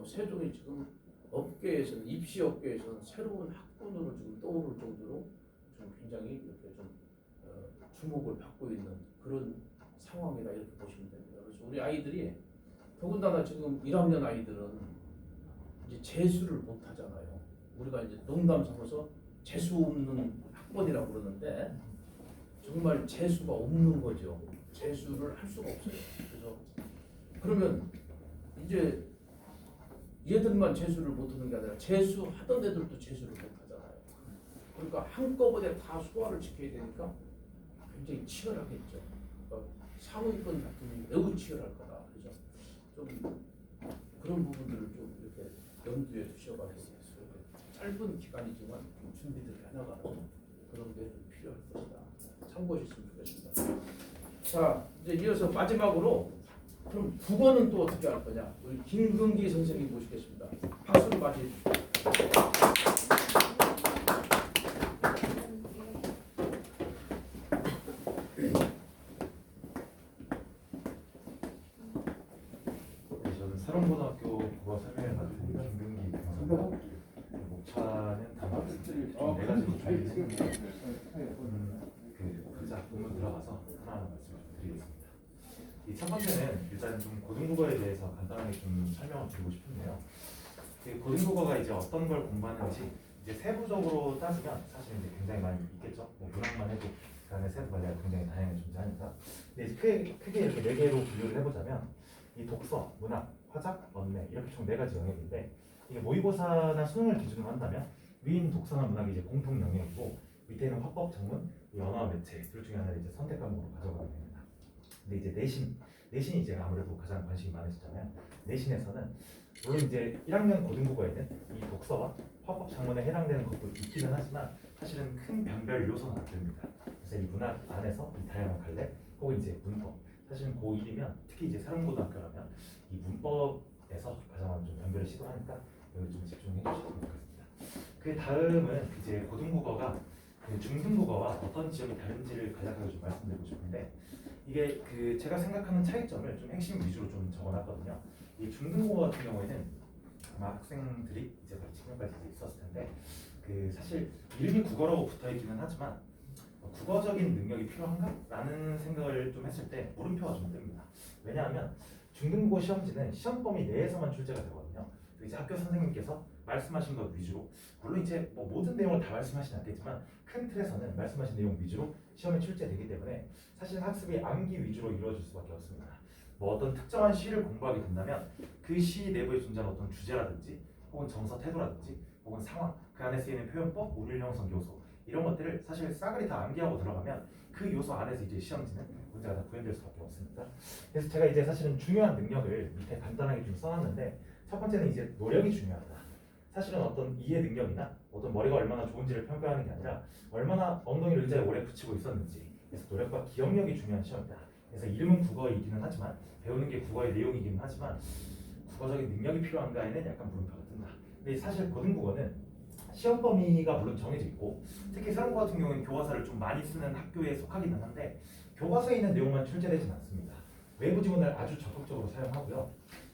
[SPEAKER 1] 세종이 지금 업계에서는 입시 업계에서는 새로운 학군으로 지금 떠오를 정도로 좀 굉장히 이렇게 좀 주목을 받고 있는 그런 상황이다 이렇게 보시면 됩니다. 그래서 우리 아이들이 더군다나 지금 1학년 아이들은 이제 재수를 못 하잖아요. 우리가 이제 농담 삼아서 재수 없는 학번이라고 그러는데 정말 재수가 없는 거죠. 재수를 할 수가 없어요. 그래서 그러면 이제 얘들만 재수를 못하는 게 아니라 재수하던 애들도 재수를 못하잖아요. 그러니까 한꺼번에 다 소화를 시켜야 되니까 굉장히 치열하겠죠. 그러니까 상위권 다툼이 매우 치열할 거다. 그래서 좀 그런 부분들을 좀 이렇게 염두에 두셔가지고 짧은 기간이지만 좀 준비를 해나가는 그런 게 필요할 것이다. 참고하셨으면 좋겠습니다. 자, 이제 이어서 마지막으로 그럼 국어는 또 어떻게 할 거냐? 우리 김근기 선생님 모시겠습니다. 박수로 맞이해 주십시오.
[SPEAKER 5] 저는 사롱고등학교 국어 설명회 맡은 김근기 변호사입니다. 목차는 다음 네 가지로 준비했는데 각자 본문 들어가서 하나하나 말씀을 좀 드리겠습니다. 이 첫 번째는 일단 좀 고등국어에 대해서 간단하게 좀 설명을 드리고 싶은데요. 고등국어가 이제 어떤 걸 공부하는지 이제 세부적으로 따지면 사실 이제 굉장히 많이 있겠죠. 뭐 문학만 해도 그 안에 세부 관리가 굉장히 다양하게 존재하니까. 근데 크게 이렇게 네 개로 분류를 해보자면 이 독서, 문학, 화작, 언매 이렇게 총 네 가지 영역인데 이게 모의고사나 수능을 기준으로 한다면 위인 독서나 문학이 이제 공통 영역이고 밑에 있는 화법, 작문, 언어와 매체 둘 중에 하나를 이제 선택 과목으로 가져가게 됩니다. 근데 이제 내신이 이제 아무래도 가장 관심이 많으시잖아요. 내신에서는 물론 이제 1학년 고등국어에는 이 독서와 화법, 작문에 해당되는 것도 있기는 하지만 사실은 큰 변별 요소는 안 됩니다. 그래서 이 문학 안에서 이 다양한 갈래 혹은 이제 문법 사실은 고1이면 특히 이제 사롱고등학교라면 이 문법에서 가장 먼저 좀 변별을 시도하니까 여기 좀 집중해 주시면 좋겠습니다. 그 다음은 이제 고등국어가 그 중등국어와 어떤 지역이 다른지를 간략하게 좀 말씀드리고 싶은데 이게 그 제가 생각하는 차이점을 좀 핵심 위주로 좀 적어놨거든요. 이 중등국어 같은 경우에는 아마 학생들이 이제 거의 직면까지 있었을 텐데 그 사실 이름이 국어라고 붙어있기는 하지만 국어적인 능력이 필요한가? 라는 생각을 좀 했을 때 물음표가 좀 뜹니다. 왜냐하면 중등국어 시험지는 시험 범위 내에서만 출제가 되거든요. 이제 학교 선생님께서 말씀하신 것 위주로 물론 이제 뭐 모든 내용을 다 말씀하시진 않겠지만 큰 틀에서는 말씀하신 내용 위주로 시험에 출제되기 때문에 사실 학습이 암기 위주로 이루어질 수밖에 없습니다. 뭐 어떤 특정한 시를 공부하게 된다면 그 시 내부에 존재하는 어떤 주제라든지 혹은 정서 태도라든지 혹은 상황 그 안에 쓰이는 표현법, 운율 형성 요소 이런 것들을 사실 싸그리 다 암기하고 들어가면 그 요소 안에서 이제 시험지는 문제가 다 구현될 수밖에 없습니다. 그래서 제가 이제 사실은 중요한 능력을 밑에 간단하게 좀 써놨는데 첫 번째는 이제 노력이 중요하다. 사실은 어떤 이해 능력이나 어떤 머리가 얼마나 좋은지를 평가하는 게 아니라 얼마나 엉덩이를 의자에 오래 붙이고 있었는지 그래서 노력과 기억력이 중요한 시험이다. 그래서 이름은 국어이기는 하지만 배우는 게 국어의 내용이기는 하지만 국어적인 능력이 필요한가에는 약간 물음표가 뜬다. 근데 사실 고등국어는 시험 범위가 물론 정해져 있고 특히 세론고 같은 경우는 교과서를 좀 많이 쓰는 학교에 속하기는 한데 교과서에 있는 내용만 출제되진 않습니다. 외부 지문을 아주 적극적으로 사용하고요.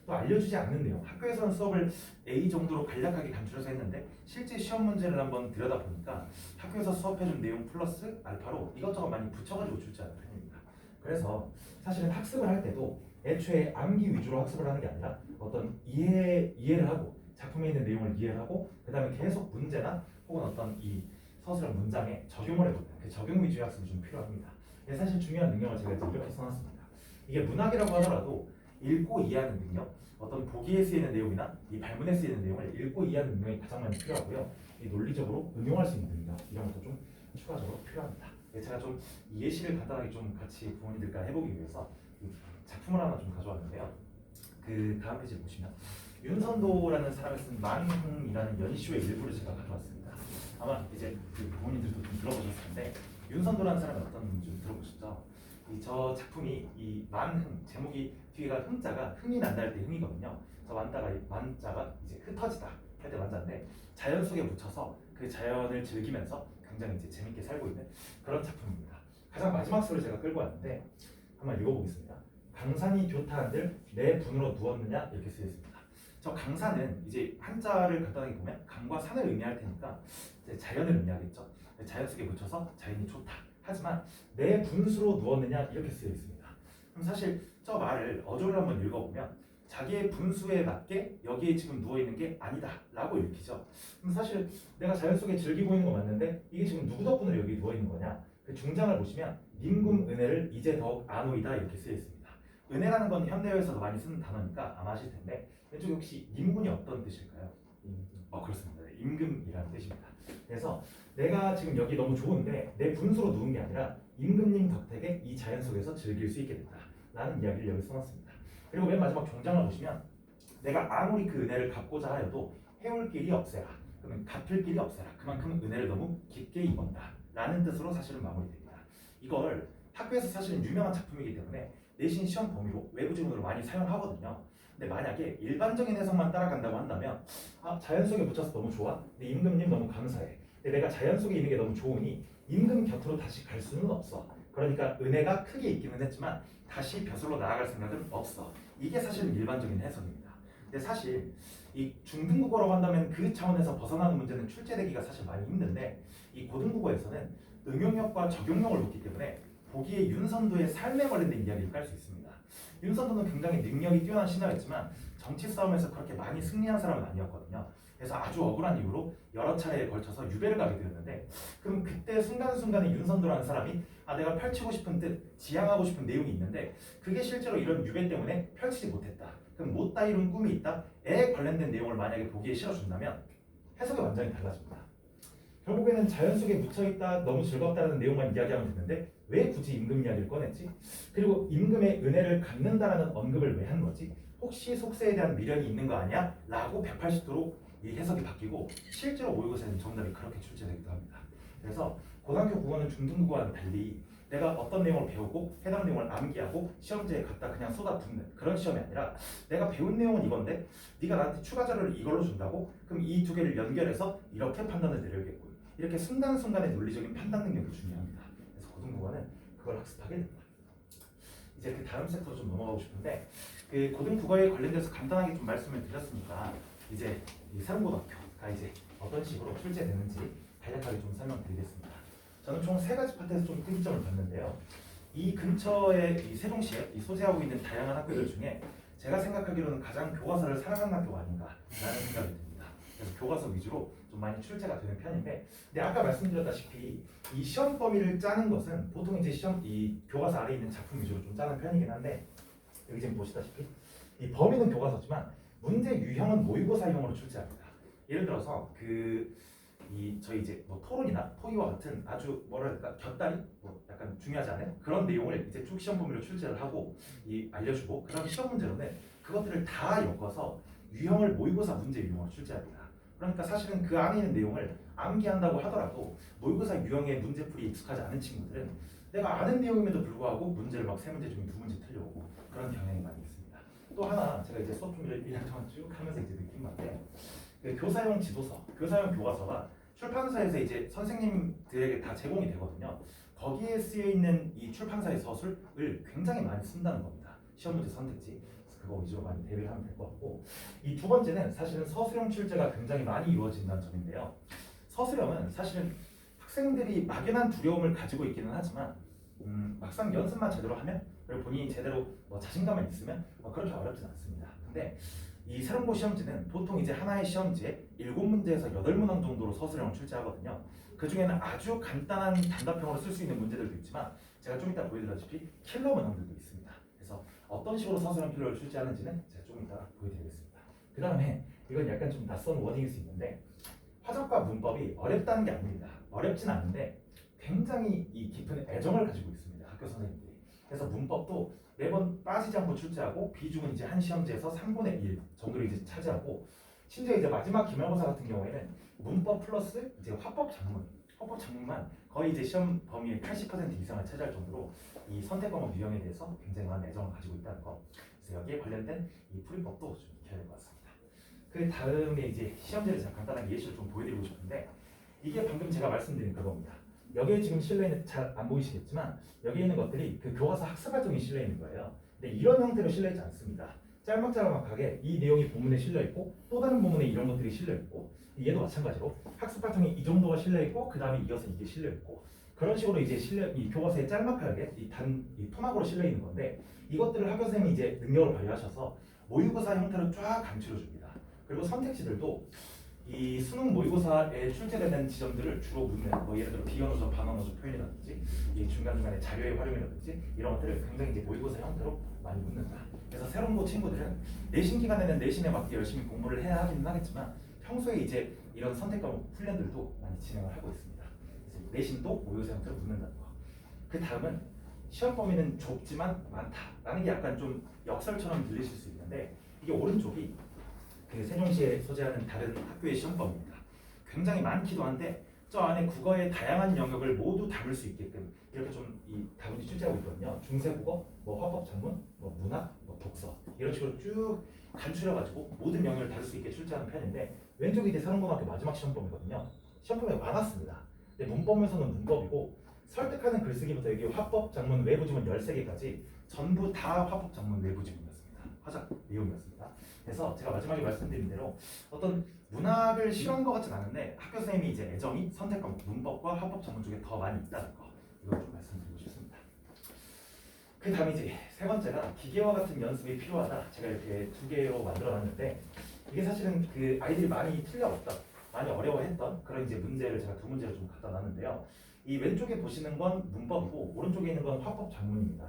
[SPEAKER 5] 또 알려주지 않는 내용, 학교에서는 수업을 A 정도로 간략하게 간추려서 했는데 실제 시험 문제를 한번 들여다보니까 학교에서 수업해준 내용 플러스 알파로 이것저것 많이 붙여가지고 출제하는 편입니다. 그래서 사실은 학습을 할 때도 애초에 암기 위주로 학습을 하는 게 아니라 어떤 이해를 하고 작품에 있는 내용을 이해를 하고 그 다음에 계속 문제나 혹은 어떤 이 서술한 문장에 적용을 해보는 그 적용 위주의 학습이 좀 필요합니다. 이게 사실 중요한 능력을 제가 이렇게 써놨습니다. 이게 문학이라고 하더라도 읽고 이해하는 능력, 어떤 보기에 쓰이는 내용이나 이 발문에 쓰이는 내용을 읽고 이해하는 능력이 가장 많이 필요하고요. 이 논리적으로 응용할 수 있는 능력 이런 것도 좀 추가적으로 필요합니다. 제가 좀 이 예시를 간단하게 좀 같이 부모님들과 해보기 위해서 이 작품을 하나 좀 가져왔는데요. 그 다음 페이지 보시면 윤선도라는 사람이 쓴 만흥이라는 연시의 일부를 제가 가져왔습니다. 아마 이제 그 부모님들도 좀 들어보셨을 텐데 윤선도라는 사람이 어떤 분인지 좀 들어보셨죠? 저 작품이 이 만흥 제목이 뒤에가 흥자가 흥이 난다 할 때 흥이거든요. 저 만자가 이제 흩어지다 할 때 만자인데 자연 속에 묻혀서 그 자연을 즐기면서 굉장히 이제 재밌게 살고 있는 그런 작품입니다. 가장 마지막 수를 제가 끌고 왔는데 한번 읽어보겠습니다. 강산이 교타한들 내 분으로 누웠느냐 이렇게 쓰여 있습니다. 저 강산은 이제 한자를 간단하게 보면 강과 산을 의미할 테니까 이제 자연을 의미하겠죠. 자연 속에 묻혀서 자연이 좋다. 하지만 내 분수로 누웠느냐 이렇게 쓰여 있습니다. 그럼 사실 저 말을 어조를 한번 읽어보면 자기의 분수에 맞게 여기에 지금 누워있는 게 아니다 라고 읽히죠. 그럼 사실 내가 자연 속에 즐기고 있는 거 맞는데 이게 지금 누구 덕분으로 여기 누워있는 거냐. 그 중장을 보시면 임금 은혜를 이제 더욱 아노이다 이렇게 쓰여 있습니다. 은혜라는 건 현대어에서도 많이 쓰는 단어니까 아마 아실 텐데 왼쪽에 혹시 임군이 어떤 뜻일까요? 그렇습니다. 임금이라는 뜻입니다. 그래서 내가 지금 여기 너무 좋은데 내 분수로 누운 게 아니라 임금님 덕택에 이 자연 속에서 즐길 수 있게 됐다 라는 이야기를 여기 써놨습니다. 그리고 맨 마지막 종장을 보시면 내가 아무리 그 은혜를 갚고자 하여도 해올 길이 없애라. 그러면 갚을 길이 없애라. 그만큼 은혜를 너무 깊게 입었다 라는 뜻으로 사실은 마무리됩니다. 이걸 학교에서 사실은 유명한 작품이기 때문에 내신 시험 범위로 외부 지문으로 많이 사용하거든요. 근데 만약에 일반적인 해석만 따라간다고 한다면 자연 속에 묻혀서 너무 좋아? 근데 임금님 너무 감사해. 근데 내가 자연 속에 있는 게 너무 좋으니 임금 곁으로 다시 갈 수는 없어. 그러니까 은혜가 크게 있기는 했지만 다시 벼슬로 나아갈 생각은 없어. 이게 사실은 일반적인 해석입니다. 근데 사실 이 중등국어라고 한다면 그 차원에서 벗어나는 문제는 출제되기가 사실 많이 힘든데 이 고등국어에서는 응용력과 적용력을 놓기 때문에 보기에 윤선도의 삶에 관련된 이야기를 깔 수 있습니다. 윤선도는 굉장히 능력이 뛰어난 신하였지만 정치 싸움에서 그렇게 많이 승리한 사람은 아니었거든요. 그래서 아주 억울한 이유로 여러 차례에 걸쳐서 유배를 가게 되었는데 그럼 그때 순간순간에 윤선도라는 사람이 내가 펼치고 싶은 뜻, 지향하고 싶은 내용이 있는데 그게 실제로 이런 유배 때문에 펼치지 못했다. 그럼 못다 이룬 꿈이 있다에 관련된 내용을 만약에 보기에 실어준다면 해석이 완전히 달라집니다. 결국에는 자연 속에 묻혀있다 너무 즐겁다는 내용만 이야기하면 되는데 왜 굳이 임금 이야기를 꺼냈지? 그리고 임금의 은혜를 갚는다라는 언급을 왜 한 거지? 혹시 속세에 대한 미련이 있는 거 아니야? 라고 180도로 이 해석이 바뀌고 실제로 모의고사에는 정답이 그렇게 출제되기도 합니다. 그래서 고등학교 국어는 중등국어와는 달리 내가 어떤 내용을 배우고 해당 내용을 암기하고 시험지에 갖다 그냥 쏟아붓는 그런 시험이 아니라 내가 배운 내용은 이건데 네가 나한테 추가 자료를 이걸로 준다고? 그럼 이 두 개를 연결해서 이렇게 판단을 내려야겠고 이렇게 순간순간의 논리적인 판단 능력이 중요합니다. 그래서 고등국어는 그걸 학습하게 됩니다. 이제 그 다음 섹터로 좀 넘어가고 싶은데 그 고등국어에 관련돼서 간단하게 좀 말씀을 드렸으니까 이제 이 세론고등학교가 이제 어떤 식으로 출제되는지 간략하게 좀 설명드리겠습니다. 저는 총 3가지 파트에서 좀 특이점을 봤는데요. 이 근처에 이 세종시에 이 소재하고 있는 다양한 학교들 중에 제가 생각하기로는 가장 교과서를 사랑하는 학교가 아닌가라는 생각이 듭니다. 그래서 교과서 위주로 좀 많이 출제가 되는 편인데, 근데 아까 말씀드렸다시피 이 시험 범위를 짜는 것은 보통 이제 이 교과서 아래에 있는 작품 위주로 좀 짜는 편이긴 한데 여기 지금 보시다시피 이 범위는 교과서지만 문제 유형은 모의고사형으로 출제합니다. 예를 들어서 저희 이제 뭐 토론이나 토의와 같은 아주 뭐랄까 곁다리 약간 중요하지 않은 그런 내용을 이제 쭉 시험 범위로 출제를 하고 알려주고 그다음 시험 문제로는 그것들을 다 엮어서 유형을 모의고사 문제 유형으로 출제합니다. 그러니까 사실은 그 안에 있는 내용을 암기한다고 하더라도 모의고사 유형의 문제풀이 익숙하지 않은 친구들은 내가 아는 내용임에도 불구하고 문제를 막 3문제 중에 2문제 틀려오고 그런 경향이 많이 있습니다. 또 하나 제가 이제 수업 준비를 1년 동안 쭉 하면서 이제 느낀 건데 그 교사용 지도서, 교사용 교과서가 출판사에서 이제 선생님들에게 다 제공이 되거든요. 거기에 쓰여 있는 이 출판사의 서술을 굉장히 많이 쓴다는 겁니다. 시험 문제 선택지. 그래서 그거 위주로 많이 대비를 하면 될 것 같고, 이 두 번째는 사실은 서술형 출제가 굉장히 많이 이루어진다는 점인데요. 서술형은 사실은 학생들이 막연한 두려움을 가지고 있기는 하지만 막상 연습만 제대로 하면, 그리고 본인이 제대로 뭐 자신감만 있으면 그렇게 어렵진 않습니다. 근데 이 세론고 시험지는 보통 이제 하나의 시험지에 7문제에서 8문항 정도로 서술형을 출제하거든요. 그 중에는 아주 간단한 단답형으로 쓸 수 있는 문제들도 있지만 제가 좀 이따 보여드리다시피 킬러 문항들도 있습니다. 그래서 어떤 식으로 서술형 킬러를 출제하는지는 제가 좀 이따 보여드리겠습니다. 그 다음에 이건 약간 좀 낯선 워딩일 수 있는데, 화작과 문법이 어렵다는 게 아닙니다. 어렵진 않은데 굉장히 이 깊은 애정을 가지고 있습니다. 학교 선생님들이. 그래서 문법도 매번 빠지지 않고 출제하고, 비중은 이제 한 시험지에서 3분의 1 정도를 이제 차지하고, 심지어 이제 마지막 기말고사 같은 경우에는 문법 플러스 이제 화법 작문만 거의 이제 시험 범위의 80% 이상을 차지할 정도로 이 선택 과목 유형에 대해서 굉장히 많은 애정을 가지고 있다는 거. 그래서 여기에 관련된 이 풀이법도 좀 익혀야 될 것 같습니다. 그 다음에 이제 시험지를 제가 간단하게 예시를 좀 보여드리고 싶은데, 이게 방금 제가 말씀드린 그겁니다. 여기에 지금 실내는 잘 안 보이시겠지만 여기 있는 것들이 그 교과서 학습 활동이 실려 있는 거예요. 근데 이런 형태로 실려 있지 않습니다. 짤막짤막하게 이 내용이 본문에 실려 있고, 또 다른 본문에 이런 것들이 실려 있고, 얘도 마찬가지로 학습 활동이 이 정도가 실려 있고, 그 다음에 이어서 이게 실려 있고, 그런 식으로 이제 이 교과서에 짤막하게 이 토막으로 실려 있는 건데, 이것들을 학교 선생님이 이제 능력을 발휘하셔서 모의고사 형태로 쫙 간추려 줍니다. 그리고 선택지들도 이 수능 모의고사에 출제되는 지점들을 주로 묻는, 뭐 예를 들어 비언어적, 반언어적 표현이라든지 이 중간중간에 자료의 활용이라든지 이런 것들을 굉장히 이제 모의고사 형태로 많이 묻는다. 그래서 새롬고 친구들은 내신 기간에는 내신에 맞게 열심히 공부를 해야 하기는 하겠지만, 평소에 이제 이런 선택 과목 훈련들도 많이 진행을 하고 있습니다. 그래서 내신도 모의고사 형태로 묻는다는 거. 그 다음은 시험 범위는 좁지만 많다라는 게 약간 좀 역설처럼 들리실 수 있는데, 이게 오른쪽이 그 세종시에 소재하는 다른 학교의 시험범위입니다. 굉장히 많기도 한데 저 안에 국어의 다양한 영역을 모두 담을 수 있게끔 이렇게 좀 이 다분히 출제하고 있거든요. 중세국어, 뭐 화법 전문, 뭐 문학, 뭐 독서 이런 식으로 쭉 간추려가지고 모든 영역을 다룰 수 있게 출제하는 편인데, 왼쪽이 이제 세론고등학교 마지막 시험범위거든요. 시험범위가 많았습니다. 근데 문법에서는 문법이고, 설득하는 글쓰기부터 여기 화법, 작문, 외부 지문 13개까지 전부 다 화법, 작문, 외부 지문이었습니다. 화작 내용이었습니다. 그래서 제가 마지막에 말씀드린 대로 어떤 문학을 싫어한 것 같진 않은데, 학교 선생님이 이제 애정이 선택 과목 문법과 화법 전문 쪽에 더 많이 있다는 거, 이걸 좀 말씀드리고 싶습니다. 그 다음에 이제 세 번째가 기계와 같은 연습이 필요하다. 제가 이렇게 2개로 만들어놨는데, 이게 사실은 그 아이들이 많이 틀려봤던, 많이 어려워했던 그런 이제 문제를 제가 2문제를 좀 갖다 놨는데요. 이 왼쪽에 보시는 건 문법이고, 오른쪽에 있는 건 화법 작문입니다.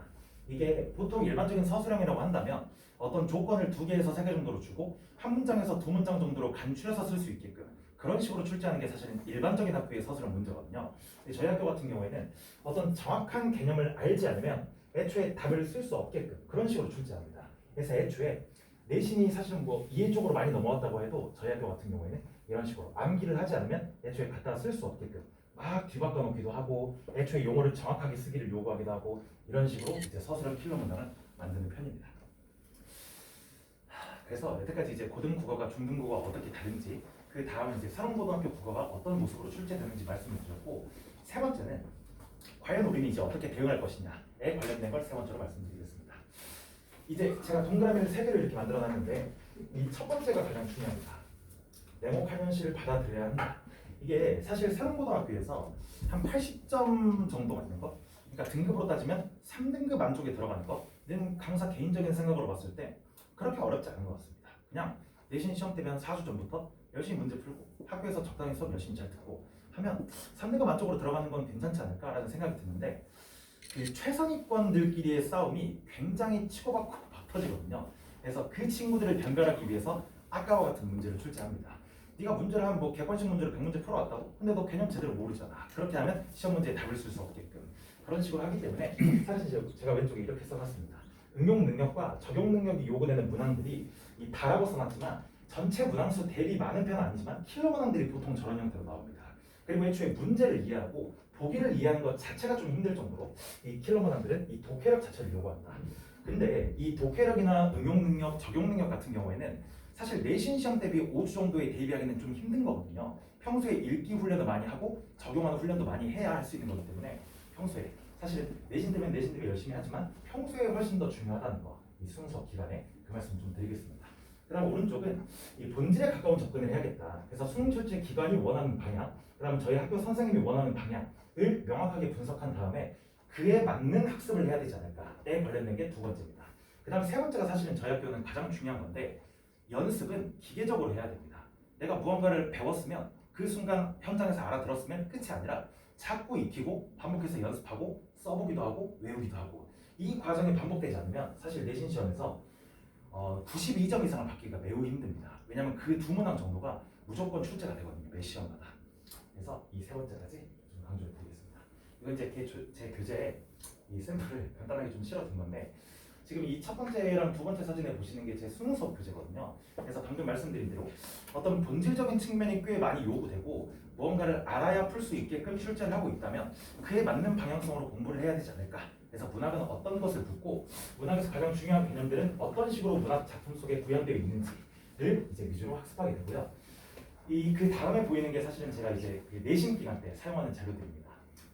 [SPEAKER 5] 이게 보통 일반적인 서술형이라고 한다면 어떤 조건을 2개에서 3개 정도로 주고 한 문장에서 2문장 정도로 간추려서 쓸 수 있게끔 그런 식으로 출제하는 게 사실은 일반적인 학교의 서술형 문제거든요. 근데 저희 학교 같은 경우에는 어떤 정확한 개념을 알지 않으면 애초에 답을 쓸 수 없게끔 그런 식으로 출제합니다. 그래서 애초에 내신이 사실은 뭐 이해 쪽으로 많이 넘어왔다고 해도 저희 학교 같은 경우에는 이런 식으로 암기를 하지 않으면 애초에 갖다가 쓸 수 없게끔 막 뒤바꿔 놓기도 하고, 애초에 용어를 정확하게 쓰기를 요구하기도 하고, 이런 식으로 이제 서술형 킬러 문항을 만드는 편입니다. 그래서 여태까지 이제 고등국어가 중등국어가 어떻게 다른지, 그 다음에 이제 세론고등학교 국어가 어떤 모습으로 출제되는지 말씀을 드렸고, 세 번째는 과연 우리는 이제 어떻게 대응할 것이냐에 관련된 걸 세 번째로 말씀드리겠습니다. 이제 제가 동그라미를 3개를 이렇게 만들어놨는데, 이 첫 번째가 가장 중요합니다. 냉혹한 현실을 받아들여야 한다. 이게 사실 세론고등학교에서 한 80점 정도 맞는 것, 그러니까 등급으로 따지면 3등급 안쪽에 들어가는 거는 강사 개인적인 생각으로 봤을 때 그렇게 어렵지 않은 것 같습니다. 그냥 내신 시험 때면 4주 전부터 열심히 문제 풀고 학교에서 적당히 수업 열심히 잘 듣고 하면 3등급 안쪽으로 들어가는 건 괜찮지 않을까라는 생각이 드는데, 그 최선위권들끼리의 싸움이 굉장히 치고받고 막 터지거든요. 그래서 그 친구들을 변별하기 위해서 아까와 같은 문제를 출제합니다. 네가 문제를 한 뭐 객관식 문제를 100문제 풀어왔다고? 근데 너 개념 제대로 모르잖아. 그렇게 하면 시험 문제에 답을 쓸 수 없게끔 그런 식으로 하기 때문에 사실 제가 왼쪽에 이렇게 써놨습니다. 응용 능력과 적용 능력이 요구되는 문항들이 이 다라고 써놨지만 전체 문항수 대비 많은 편은 아니지만 킬러 문항들이 보통 저런 형태로 나옵니다. 그리고 애초에 문제를 이해하고 보기를 이해하는 것 자체가 좀 힘들 정도로 이 킬러 문항들은 이 독해력 자체를 요구한다. 근데 이 독해력이나 응용 능력, 적용 능력 같은 경우에는 사실 내신 시험 대비 5주 정도에 대비하기는 좀 힘든 거거든요. 평소에 읽기 훈련도 많이 하고 적용하는 훈련도 많이 해야 할 수 있는 거기 때문에 평소에 사실은 내신 되면 내신 대로 열심히 하지만 평소에 훨씬 더 중요하다는 거, 이 수능수업 기간에 그 말씀 좀 드리겠습니다. 그다음 오른쪽은 이 본질에 가까운 접근을 해야겠다. 그래서 수능 출제 기관이 원하는 방향, 그다음 저희 학교 선생님이 원하는 방향을 명확하게 분석한 다음에 그에 맞는 학습을 해야 되지 않을까에 관련된 게 두 번째입니다. 그다음 세 번째가 사실은 저희 학교는 가장 중요한 건데 연습은 기계적으로 해야 됩니다. 내가 무언가를 배웠으면 그 순간 현장에서 알아들었으면 끝이 아니라 자꾸 익히고 반복해서 연습하고 써보기도 하고 외우기도 하고 이 과정이 반복되지 않으면 사실 내신 시험에서 92점 이상을 받기가 매우 힘듭니다. 왜냐하면 그 두 문항 정도가 무조건 출제가 되거든요. 매 시험마다. 그래서 이 세 번째까지 좀 강조를 드리겠습니다. 이건 이제 제 교재에 이 샘플을 간단하게 좀 실어둔 건데 지금 이 첫 번째랑 두 번째 사진에 보시는 게 제 수능 수업 교재거든요. 그래서 방금 말씀드린 대로 어떤 본질적인 측면이 꽤 많이 요구되고 무언가를 알아야 풀 수 있게끔 출제를 하고 있다면 그에 맞는 방향성으로 공부를 해야 되지 않을까. 그래서 문학은 어떤 것을 묻고 문학에서 가장 중요한 개념들은 어떤 식으로 문학 작품 속에 구현되어 있는지를 이제 위주로 학습하게 되고요. 이 그 다음에 보이는 게 사실은 제가 이제 그 내신 기간 때 사용하는 자료들입니다.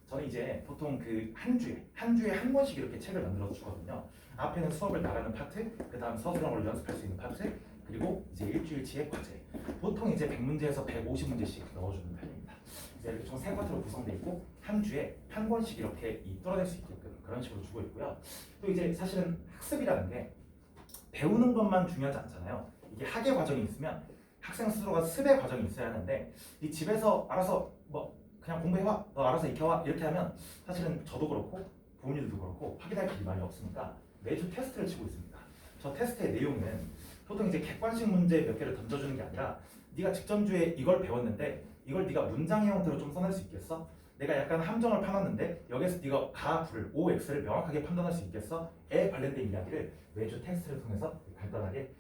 [SPEAKER 5] 저는 이제 보통 그 한 주에 한 권씩 이렇게 책을 만들어 주거든요. 앞에는 수업을 나가는 파트, 그 다음 서술형으로 연습할 수 있는 파트, 그리고 이제 일주일치의 과제. 보통 이제 100문제에서 150문제씩 넣어주는 편입니다. 이제 이렇게 총 3파트로 구성되어 있고 한 주에 한 권씩 이렇게 뚫어낼 수 있게끔 그런 식으로 주고 있고요. 또 이제 사실은 학습이라는 게 배우는 것만 중요하지 않잖아요. 이게 학예 과정이 있으면 학생 스스로가 습의 과정이 있어야 하는데 이 집에서 알아서 뭐 그냥 공부해와, 너 알아서 익혀와 이렇게 하면 사실은 저도 그렇고 부모님들도 그렇고 확인할 길이 많이 없으니까 매주 테스트를 치고 있습니다. 저 테스트의 내용은 보통 이제 객관식 문제 몇 개를 던져주는 게 아니라 네가 직전주에 이걸 배웠는데 이걸 네가 문장의 형태로 좀 써낼 수 있겠어? 내가 약간 함정을 파놨는데 여기서 네가 가, 불, O, X를 명확하게 판단할 수 있겠어? 에 관련된 이야기를 매주 테스트를 통해서 간단하게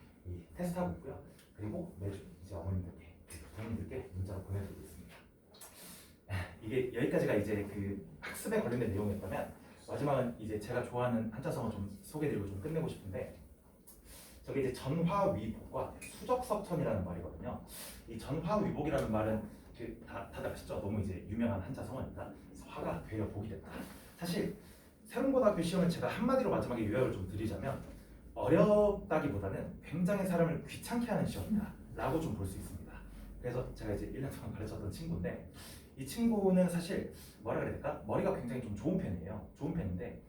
[SPEAKER 5] 테스트하고 있고요. 그리고 매주 이제 어머님들께, 부모님들께 문자로 보내드리고 있습니다. 이게 여기까지가 이제 그 학습에 관련된 내용이었다면 마지막은 이제 제가 좋아하는 한자성어 좀 소개드리고 좀 끝내고 싶은데 저게 이제 전화위복과 수적석천이라는 말이거든요. 이 전화위복이라는 말은 다들 아시죠? 너무 이제 유명한 한자성어입니다. 그래서 화가 되려 복이 됐다. 사실 세론고등학교 시험을 제가 한마디로 마지막에 요약을 좀 드리자면 어렵다기보다는 굉장히 사람을 귀찮게 하는 시험이다 라고 좀 볼 수 있습니다. 그래서 제가 이제 1년 동안 가르쳤던 친구인데 이 친구는 사실 뭐라 그래야 될까? 머리가 굉장히 좀 좋은 편이에요. 좋은 편인데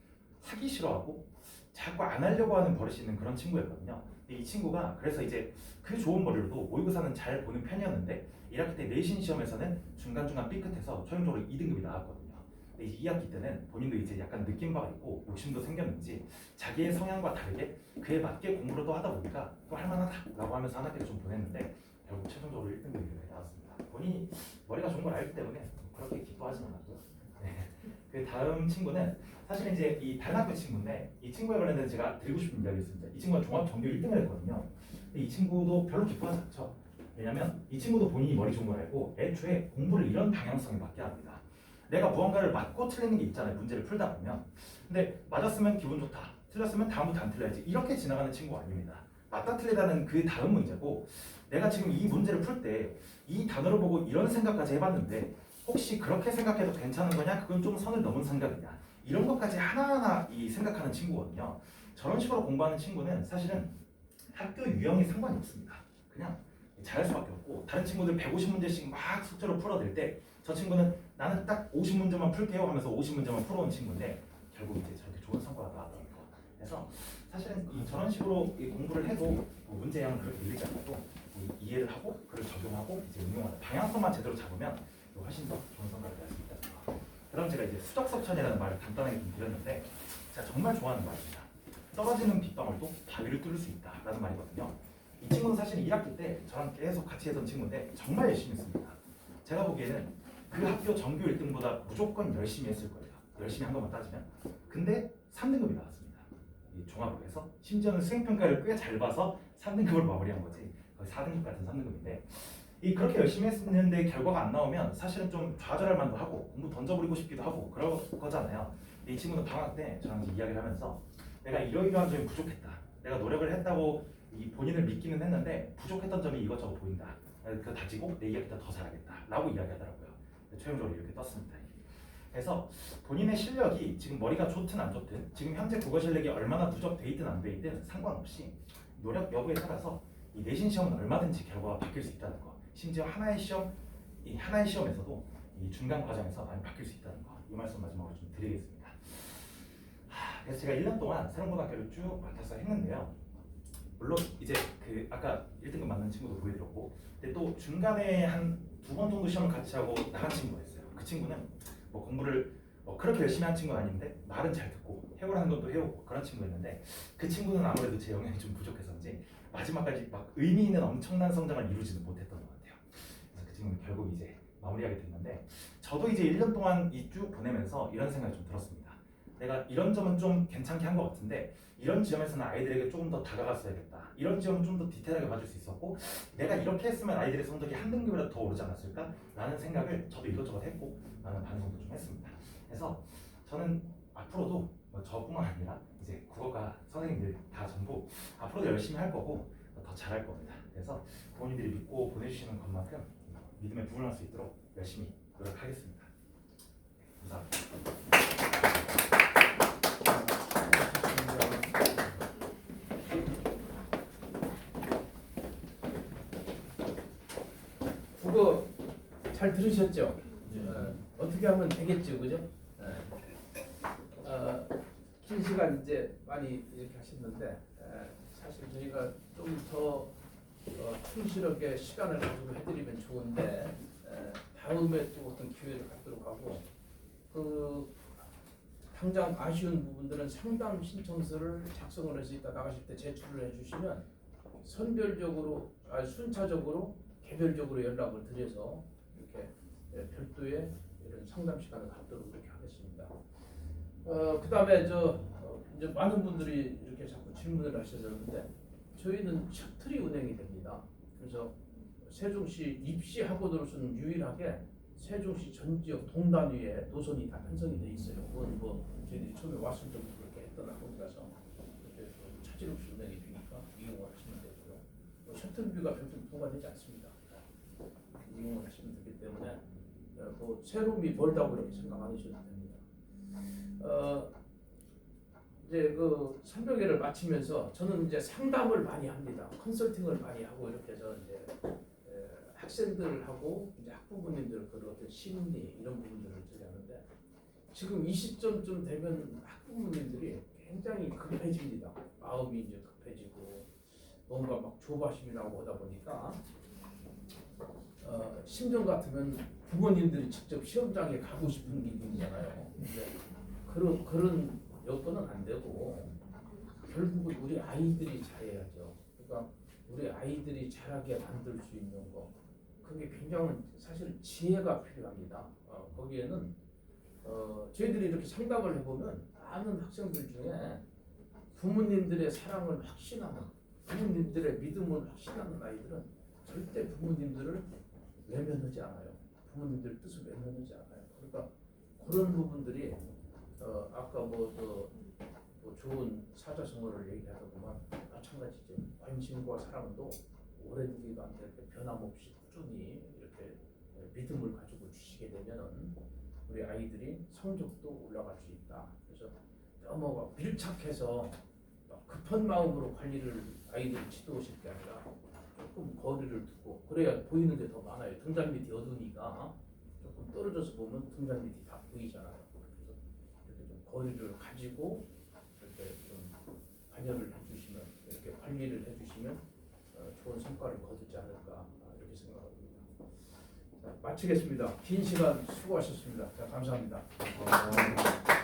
[SPEAKER 5] 하기 싫어하고 자꾸 안 하려고 하는 버릇이 있는 그런 친구였거든요. 근데 이 친구가 그래서 이제 그 좋은 머리로도 모의고사는 잘 보는 편이었는데 1학기 때 내신 시험에서는 중간중간 삐끗해서 최종적으로 2등급이 나왔거든요. 근데 2학기 때는 본인도 이제 약간 느낀 바가 있고 욕심도 생겼는지 자기의 성향과 다르게 그에 맞게 공부를 또 하다 보니까 또 할만하다라고 하면서 한 학기를 좀 보냈는데 결국 최종적으로 1등급이 나왔습니다. 본인이 머리가 좋은 걸 알기 때문에 그렇게 기뻐하지는 않았고요. 네. 그 다음 친구는 사실 이제 이 다른 학교 친구인데 이 친구에 관련된 제가 드리고 싶은 이야기 있습니다. 이 친구가 종합 전교 1등을 했거든요. 근데 이 친구도 별로 기뻐하지 않죠. 왜냐면 이 친구도 본인이 머리 좋은 걸 알고 애초에 공부를 이런 방향성에 맞게 합니다. 내가 무언가를 맞고 틀리는 게 있잖아요. 문제를 풀다 보면. 근데 맞았으면 기분 좋다. 틀렸으면 다음부터 안 틀려야지. 이렇게 지나가는 친구가 아닙니다. 맞다 틀리다는 그 다음 문제고 내가 지금 이 문제를 풀 때 이 단어를 보고 이런 생각까지 해봤는데 혹시 그렇게 생각해도 괜찮은 거냐? 그건 좀 선을 넘은 생각이냐? 이런 것까지 하나하나 생각하는 친구거든요. 저런 식으로 공부하는 친구는 사실은 학교 유형이 상관이 없습니다. 그냥 잘할 수밖에 없고 다른 친구들 150문제씩 막 숙제로 풀어낼 때 저 친구는 나는 딱 50문제만 풀게요 하면서 50문제만 풀어온 친구인데 결국 이제 저렇게 좋은 성과가 나왔다는 거. 그래서 사실은 저런 식으로 공부를 해도 문제량은 그렇게 밀리지 않고 이해를 하고 그걸 적용하고 이제 응용하는 방향성만 제대로 잡으면 훨씬 더 좋은 성과를 낼 수 있다. 그럼 제가 이제 수적석천이라는 말을 간단하게 좀 드렸는데 제가 정말 좋아하는 말입니다. 떨어지는 빗방울도 바위를 뚫을 수 있다라는 말이거든요. 이 친구는 사실 1학기 때 저랑 계속 같이 했던 친구인데 정말 열심히 했습니다. 제가 보기에는 그 학교 전교 1등보다 무조건 열심히 했을 거예요. 열심히 한 것만 따지면. 근데 3등급이 나왔습니다. 이 종합으로 해서 심지어는 수행평가를 꽤 잘 봐서 3등급을 마무리한 거지. 거의 4등급 같은 3등급인데 그렇게 열심히 했는데 결과가 안 나오면 사실은 좀 좌절할 만도 하고 공부 던져버리고 싶기도 하고 그럴 거잖아요. 근데 이 친구는 방학 때 저랑 이야기를 하면서 내가 이러이러한 점이 부족했다. 내가 노력을 했다고 본인을 믿기는 했는데 부족했던 점이 이것저것 보인다. 그 다지고 내 이야기보다 더 잘하겠다라고 이야기하더라고요. 최종적으로 이렇게 떴습니다. 그래서 본인의 실력이 지금 머리가 좋든 안 좋든 지금 현재 국어 실력이 얼마나 누적돼 있든 안 돼 있든 상관없이 노력 여부에 따라서 이 내신 시험은 얼마든지 결과가 바뀔 수 있다는 거. 심지어 하나의 시험에서도 이 중간 과정에서 많이 바뀔 수 있다는 거. 이 말씀 마지막으로 좀 드리겠습니다. 그래서 제가 1년 동안 세롱고등학교를 쭉 맡아서 했는데요. 물론 이제 그 아까 1등급 맞는 친구도 보여드렸고, 근데 또 중간에 한 2번 정도 시험을 같이 하고 나간 친구가 있어요. 그 친구는 뭐 공부를 그렇게 열심히 한 친구는 아닌데 말은 잘 듣고 해오라는 것도 해오고 그런 친구였는데, 그 친구는 아무래도 제 영향이 좀 부족해서인지 마지막까지 막 의미 있는 엄청난 성장을 이루지는 못했던 것 같아요. 그래서 그 친구는 결국 이제 마무리하게 됐는데, 저도 이제 1년 동안 이 쭉 보내면서 이런 생각이 좀 들었습니다. 내가 이런 점은 좀 괜찮게 한 것 같은데 이런 지점에서는 아이들에게 조금 더 다가갔어야겠다. 이런 지점은 좀 더 디테일하게 봐줄 수 있었고, 내가 이렇게 했으면 아이들의 성적이 한 등급이라도 더 오르지 않았을까? 라는 생각을 저도 이것저것 했고 많은 반성도 좀 했습니다. 그래서 저는 앞으로도 저뿐만 아니라 이제 국어과 선생님들 다 전부 앞으로도 열심히 할 거고 더 잘할 겁니다. 그래서 부모님들이 믿고 보내주시는 것만큼 믿음에 부응할 수 있도록 열심히 노력하겠습니다. 감사합니다.
[SPEAKER 1] 국어 잘 들으셨죠? 어떻게 하면 되겠죠, 그죠? 긴 시간 이제 많이 이렇게 하셨는데 사실 저희가 좀 더 충실하게 시간을 가지고 해드리면 좋은데 다음에 또 어떤 기회를 갖도록 하고, 그 당장 아쉬운 부분들은 상담 신청서를 작성을 해서 이따 나가실 때 제출을 해주시면 선별적으로 순차적으로 개별적으로 연락을 드려서 이렇게 별도의 이런 상담 시간을 갖도록 이렇게 하겠습니다. 그다음에 이제 많은 분들이 이렇게 자꾸 질문을 하셔서 그런데 저희는 셔틀이 운행이 됩니다. 그래서 세종시 입시 학원으로서는 유일하게 세종시 전 지역 동단위에 노선이 다 편성이 돼 있어요. 그건 뭐 저희들이 처음에 왔을 때부터 그렇게 했던 학원이라서 그렇게 차질 없이 운행이 되니까 이용을 하시면 되고요. 셔틀비가 별도 부과되지 않습니다. 이용을 하시면 되기 때문에 뭐 새로움이 멀다고 그렇게 생각 안 하셔도 됩니다. 이제 그 선별계를 마치면서 저는 이제 상담을 많이 합니다. 컨설팅을 많이 하고 이렇게 해서 이제 학생들하고 이제 학부모님들 그런 어떤 심리 이런 부분들을 처리하는데, 지금 이 시점쯤 되면 학부모님들이 굉장히 급해집니다. 마음이 이제 급해지고 뭔가 막 조바심이 나고 하다 보니까 심정 같으면 부모님들이 직접 시험장에 가고 싶은 기분이잖아요. 근데 그런 여건은 안 되고 결국은 우리 아이들이 잘해야죠. 그러니까 우리 아이들이 잘하게 만들 수 있는 거, 그게 굉장히 사실 지혜가 필요합니다. 거기에는 저희들이 이렇게 상담을 해보면 많은 학생들 중에 부모님들의 사랑을 확신하는, 부모님들의 믿음을 확신하는 아이들은 절대 부모님들을 외면하지 않아요. 부모님들 뜻을 외면하지 않아요. 그러니까 그런 부분들이 아까 뭐 좋은 사자성어를 얘기하다 보면 마찬가지죠. 관심과 사랑도 오랜 기간 이렇게 변함없이 꾸준히 이렇게 믿음을 가지고 주시게 되면은 우리 아이들이 성적도 올라갈 수 있다. 그래서 너무 밀착해서 급한 마음으로 관리를 아이들을 지도하실 게 아니라 조금 거리를 두고, 그래야 보이는 게 더 많아요. 등잔 밑이 어두우니까 조금 떨어져서 보면 등잔 밑이 다 보이잖아요. 그래서 이렇게 좀 거리를 가지고 이렇게 좀 관여를 해주시면, 이렇게 관리를 해주시면 좋은 성과를 거두지 않을까 이렇게 생각합니다. 자, 마치겠습니다. 긴 시간 수고하셨습니다. 자, 감사합니다.